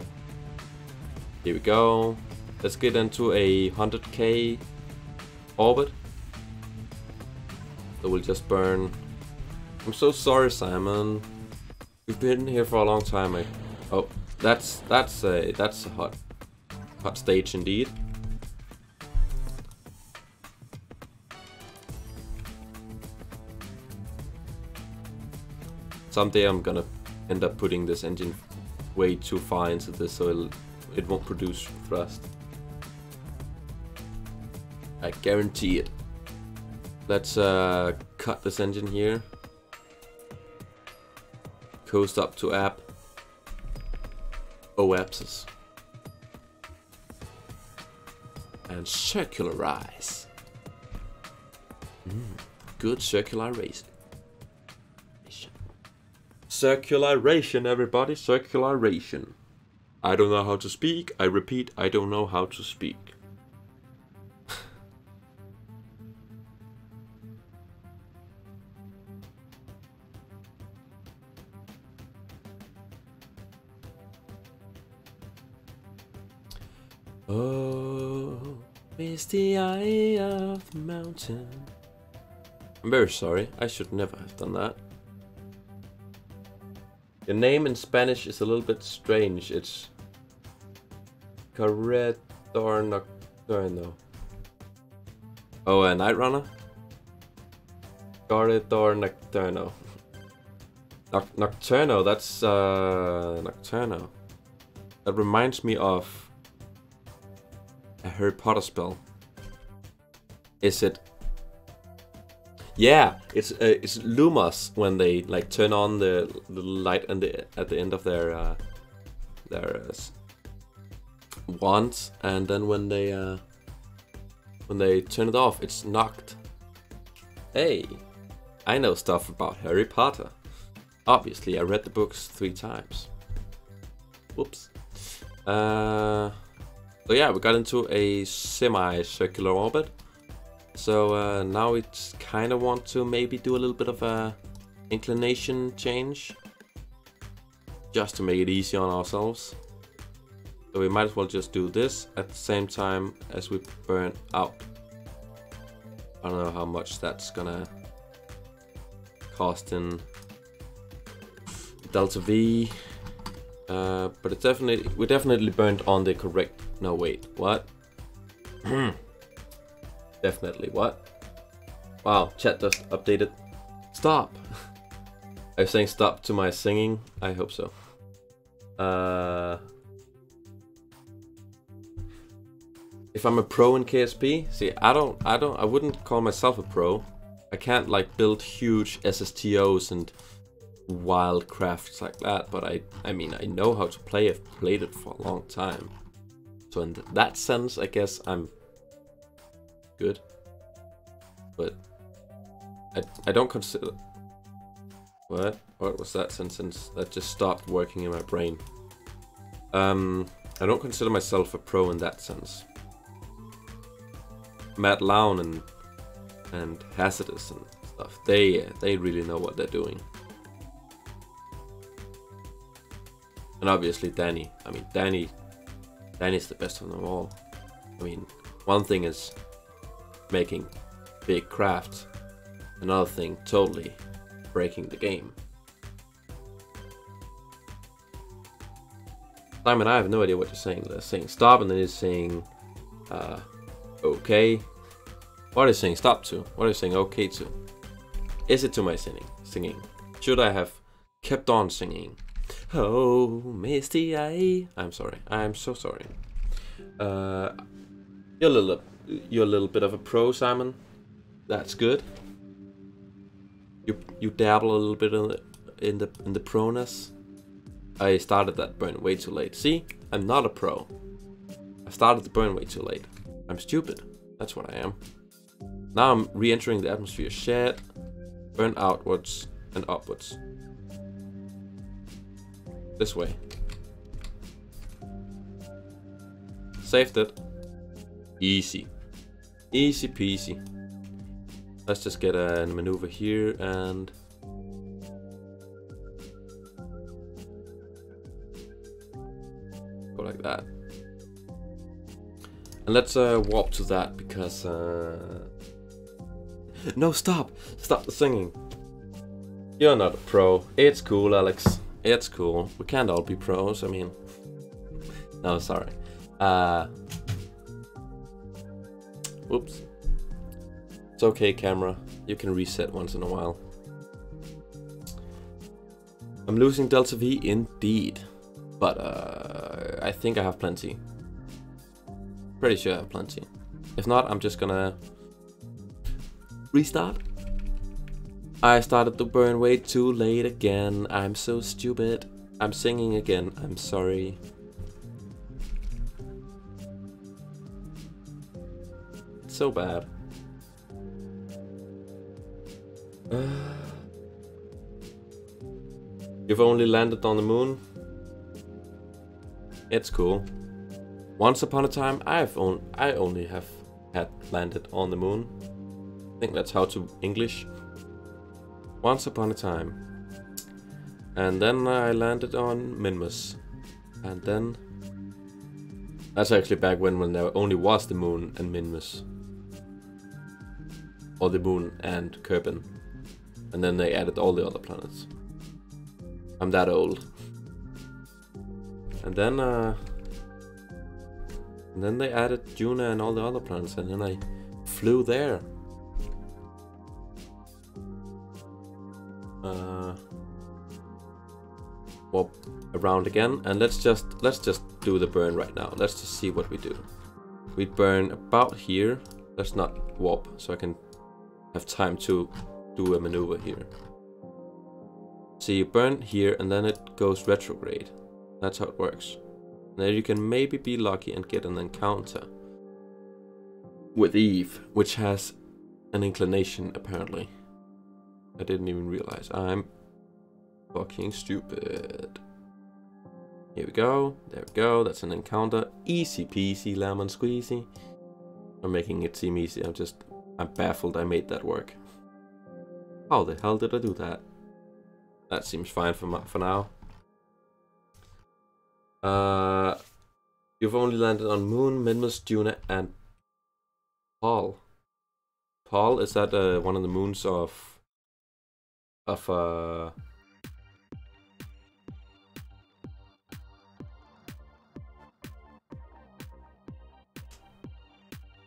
Here we go. Let's get into a 100k orbit. So we'll just burn. I'm so sorry, Simon. We've been here for a long time. Oh, that's a hot stage indeed. Someday I'm gonna end up putting this engine way too far into this, so it won't produce thrust. I guarantee it. Let's cut this engine here. Coast up to app. OAPSs. And circularize. Good circularization. Circularization, everybody, circularization. I don't know how to speak. I repeat, I don't know how to speak. Oh, it's the eye of the mountain. I'm very sorry. I should never have done that. Your name in Spanish is a little bit strange. It's Corredor Nocturno. Oh, a Night Runner? Corredor Nocturno. Nocturno, that's Nocturno. That reminds me of a Harry Potter spell. Is it? Yeah, it's Lumos when they like turn on the light and at the end of their wands, and then when they turn it off, it's knocked. Hey, I know stuff about Harry Potter. Obviously, I read the books 3 times. Whoops. So yeah, we got into a semi-circular orbit. So now we kind of want to maybe do a little bit of a inclination change, just to make it easy on ourselves. So we might as well just do this at the same time as we burn out. I don't know how much that's gonna cost in delta V, but it's we definitely burned on the correct. No, wait, what? Definitely what? Wow, chat just updated. Stop! Are you saying stop to my singing? I hope so. If I'm a pro in KSP, see, I wouldn't call myself a pro. I can't like build huge SSTOs and wild crafts like that, but I mean, I know how to play. I've played it for a long time. So in that sense, I guess I'm good. But I don't consider... What was that sentence? That just stopped working in my brain. I don't consider myself a pro in that sense. Matt Lown and Hazardous and stuff, they really know what they're doing. And obviously Danny. I mean, Danny's the best of them all. I mean, one thing is making big crafts, another thing totally breaking the game. Simon, I have no idea what you're saying. They're saying stop and then he's saying okay. What are you saying stop to? What are you saying okay to? Is it to my singing? Should I have kept on singing? Oh, Misty Eye. I'm sorry. I'm so sorry. You're a little bit of a pro, Simon. That's good. You dabble a little bit in the proness. I started that burn way too late. See, I'm not a pro. I started the burn way too late. I'm stupid. That's what I am. Now I'm re-entering the atmosphere. Shed, burn outwards and upwards. This way. Saved it. Easy. Easy peasy. Let's just get a maneuver here and... go like that. And let's warp to that because... No, stop! Stop the singing! You're not a pro. It's cool, Alex. It's cool. We can't all be pros, I mean... No, sorry. Oops. It's okay, camera. You can reset once in a while. I'm losing Delta V indeed. But I think I have plenty. Pretty sure I have plenty. If not, I'm just gonna restart. I started the burn way too late again. I'm so stupid. I'm singing again. I'm sorry. It's so bad. You've only landed on the moon? It's cool. Once upon a time, I only have had landed on the moon. I think that's how to English. Once upon a time. And then I landed on Minmus. And then... That's actually back when there only was the moon and Minmus. Or the moon and Kerbal. And then they added all the other planets. I'm that old. And then they added Juna and all the other planets, and then I flew there. Warp around again, and let's just do the burn right now. Let's just see what we do. We burn about here. Let's not warp, so I can have time to do a maneuver here. So you burn here, and then it goes retrograde. That's how it works. Then you can maybe be lucky and get an encounter with Eve, which has an inclination apparently. I didn't even realize. I'm fucking stupid. Here we go. There we go. That's an encounter. Easy peasy lemon squeezy. I'm making it seem easy. I'm baffled I made that work. How the hell did I do that? That seems fine for now. You've only landed on Moon, Minmus, Juna, and Paul. Paul, is that one of the moons of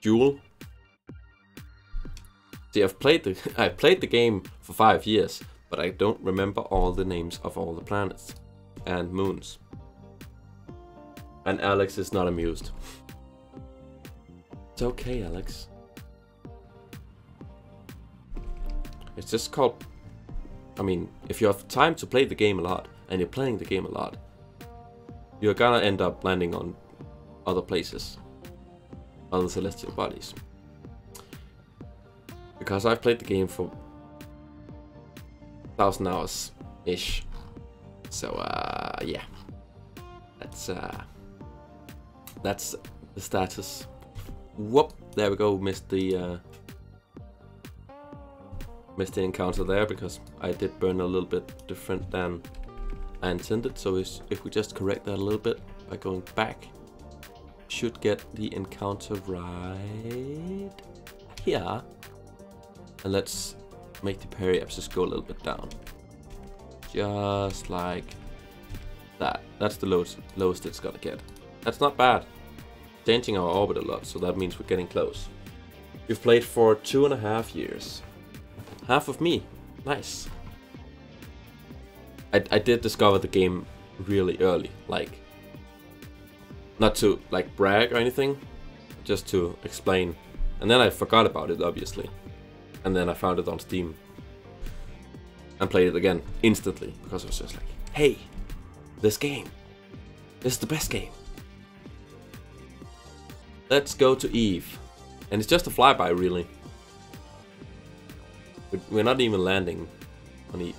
Jewel? See, I played the game for 5 years, but I don't remember all the names of all the planets and moons. And Alex is not amused. It's okay, Alex. It's just called... I mean, if you have time to play the game a lot, and you're playing the game a lot, you're gonna end up landing on other places. Other celestial bodies. Because I've played the game for 1,000 hours-ish. So, yeah. That's the status. Whoop! There we go. Missed the encounter there because I did burn a little bit different than I intended. So if we just correct that a little bit by going back, should get the encounter right here. And let's make the periapsis go a little bit down. Just like that. That's the lowest it's gonna get. That's not bad. Changing our orbit a lot, so that means we're getting close. We've played for 2.5 years. Half of me. Nice. I did discover the game really early. Like, not to like brag or anything, just to explain. And then I forgot about it, obviously. And then I found it on Steam. And played it again, instantly. Because I was just like, hey, this game. This is the best game. Let's go to Eve. And it's just a flyby, really. We're not even landing on Eve.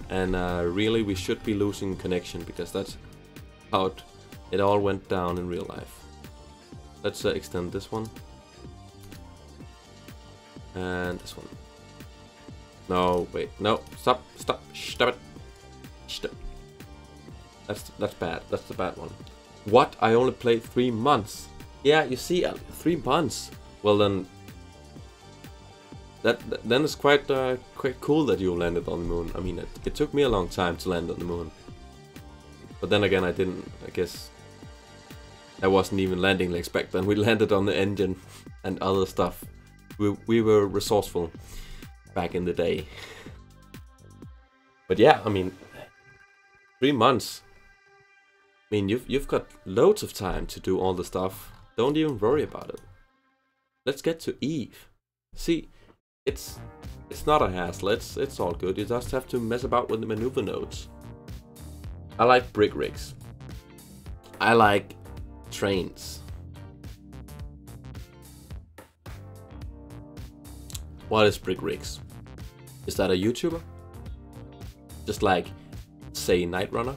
And really, we should be losing connection, because that's how it all went down in real life. Let's extend this one. And this one. No, wait, no, stop, stop it. Stop. That's bad, that's the bad one. What? I only played 3 months. Yeah, you see, 3 months. Well then, then it's quite cool that you landed on the moon. I mean, it took me a long time to land on the moon. But then again, I didn't. I guess I wasn't even landing legs back then. We landed on the engine and other stuff. We were resourceful back in the day. But yeah, I mean, 3 months. I mean, you've got loads of time to do all the stuff. Don't even worry about it. Let's get to Eve. See, it's not a hassle. It's all good. You just have to mess about with the maneuver nodes. I like brick rigs. I like trains. What is brick rigs? Is that a YouTuber? Just like, say, Night Runner?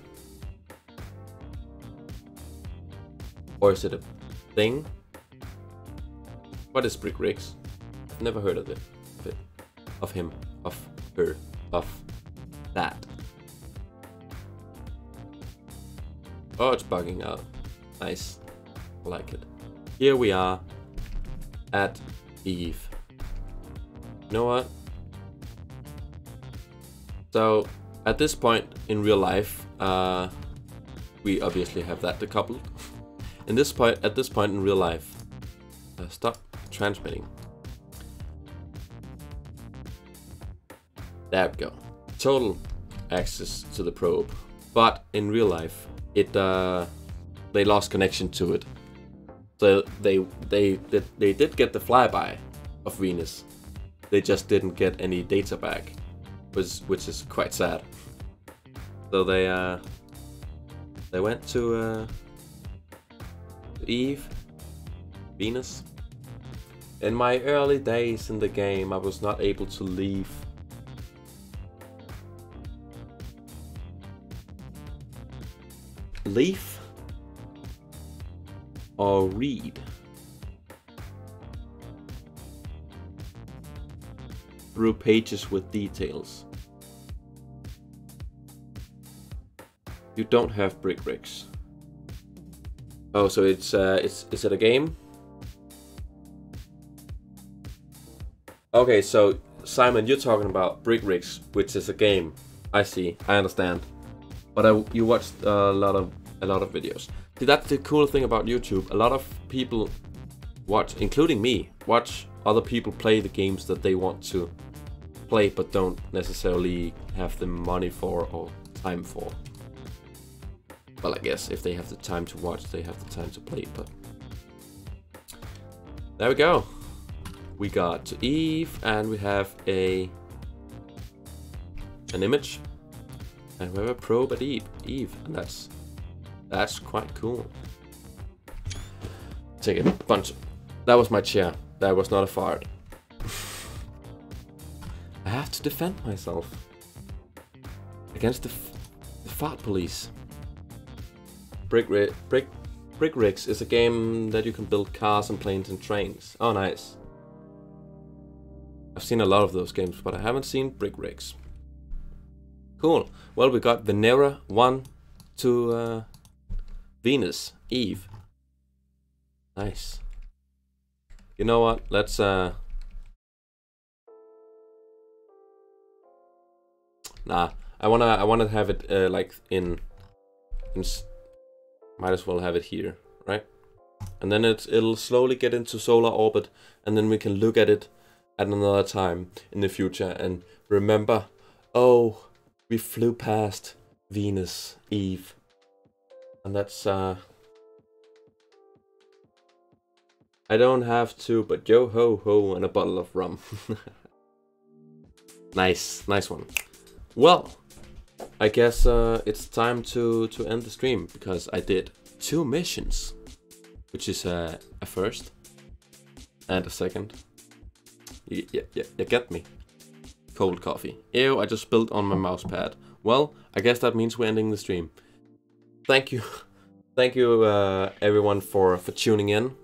Or is it a thing? What is brick rigs? I've never heard of it. Of him. Of her. Of that. Oh, it's bugging out. Nice. I like it. Here we are at Eve. You know what? So, at this point in real life, we obviously have that decoupled. At this point in real life, stop transmitting. There we go. Total access to the probe, but in real life, they lost connection to it. So they did get the flyby of Venus. They just didn't get any data back, which is quite sad. So they went to Eve, Venus. In my early days in the game, I was not able to leave. Leaf or read through pages with details. You don't have brick rigs. Oh, so is it a game? Okay, so Simon, you're talking about brick rigs, which is a game. I see, I understand. But you watched a lot of videos. See, that's the cool thing about YouTube. A lot of people watch, including me, watch other people play the games that they want to play but don't necessarily have the money for or time for. Well, I guess if they have the time to watch, they have the time to play, but there we go. We got to Eve, and we have an image, and we have a probe at Eve, and that's quite cool. Take a bunch. That was my chair. That was not a fart. I have to defend myself against the fart police. Brick Rigs is a game that you can build cars and planes and trains. Oh, nice. I've seen a lot of those games, but I haven't seen Brick Rigs. Cool. Well, we got Venera 1 to Venus, Eve. Nice. You know what? Let's nah. I wanna have it like in might as well have it here, right? And then it'll slowly get into solar orbit, and then we can look at it at another time in the future and remember, oh, we flew past Venus, Eve. And that's I don't have to, but yo ho ho and a bottle of rum. Nice one. Well, I guess it's time to end the stream, because I did 2 missions, which is a first and a second. You get me. Cold coffee. Ew, I just spilled on my mouse pad. Well, I guess that means we're ending the stream. Thank you everyone for tuning in.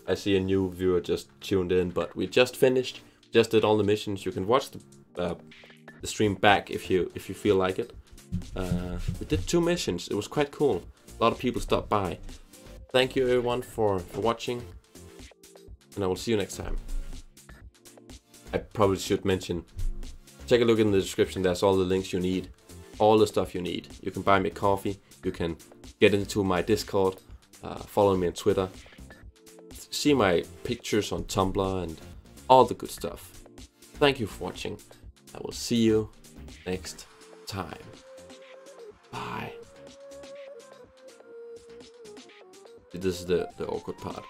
I see a new viewer just tuned in, but we just finished. Just did all the missions. You can watch the stream back if you feel like it. We did 2 missions. It was quite cool. A lot of people stopped by. Thank you everyone for watching, and I will see you next time. I probably should mention, take a look in the description. There's all the links you need, all the stuff you need. You can buy me coffee. You can get into my Discord, follow me on Twitter, see my pictures on Tumblr, and all the good stuff. Thank you for watching. I will see you next time. Bye. This is the awkward part.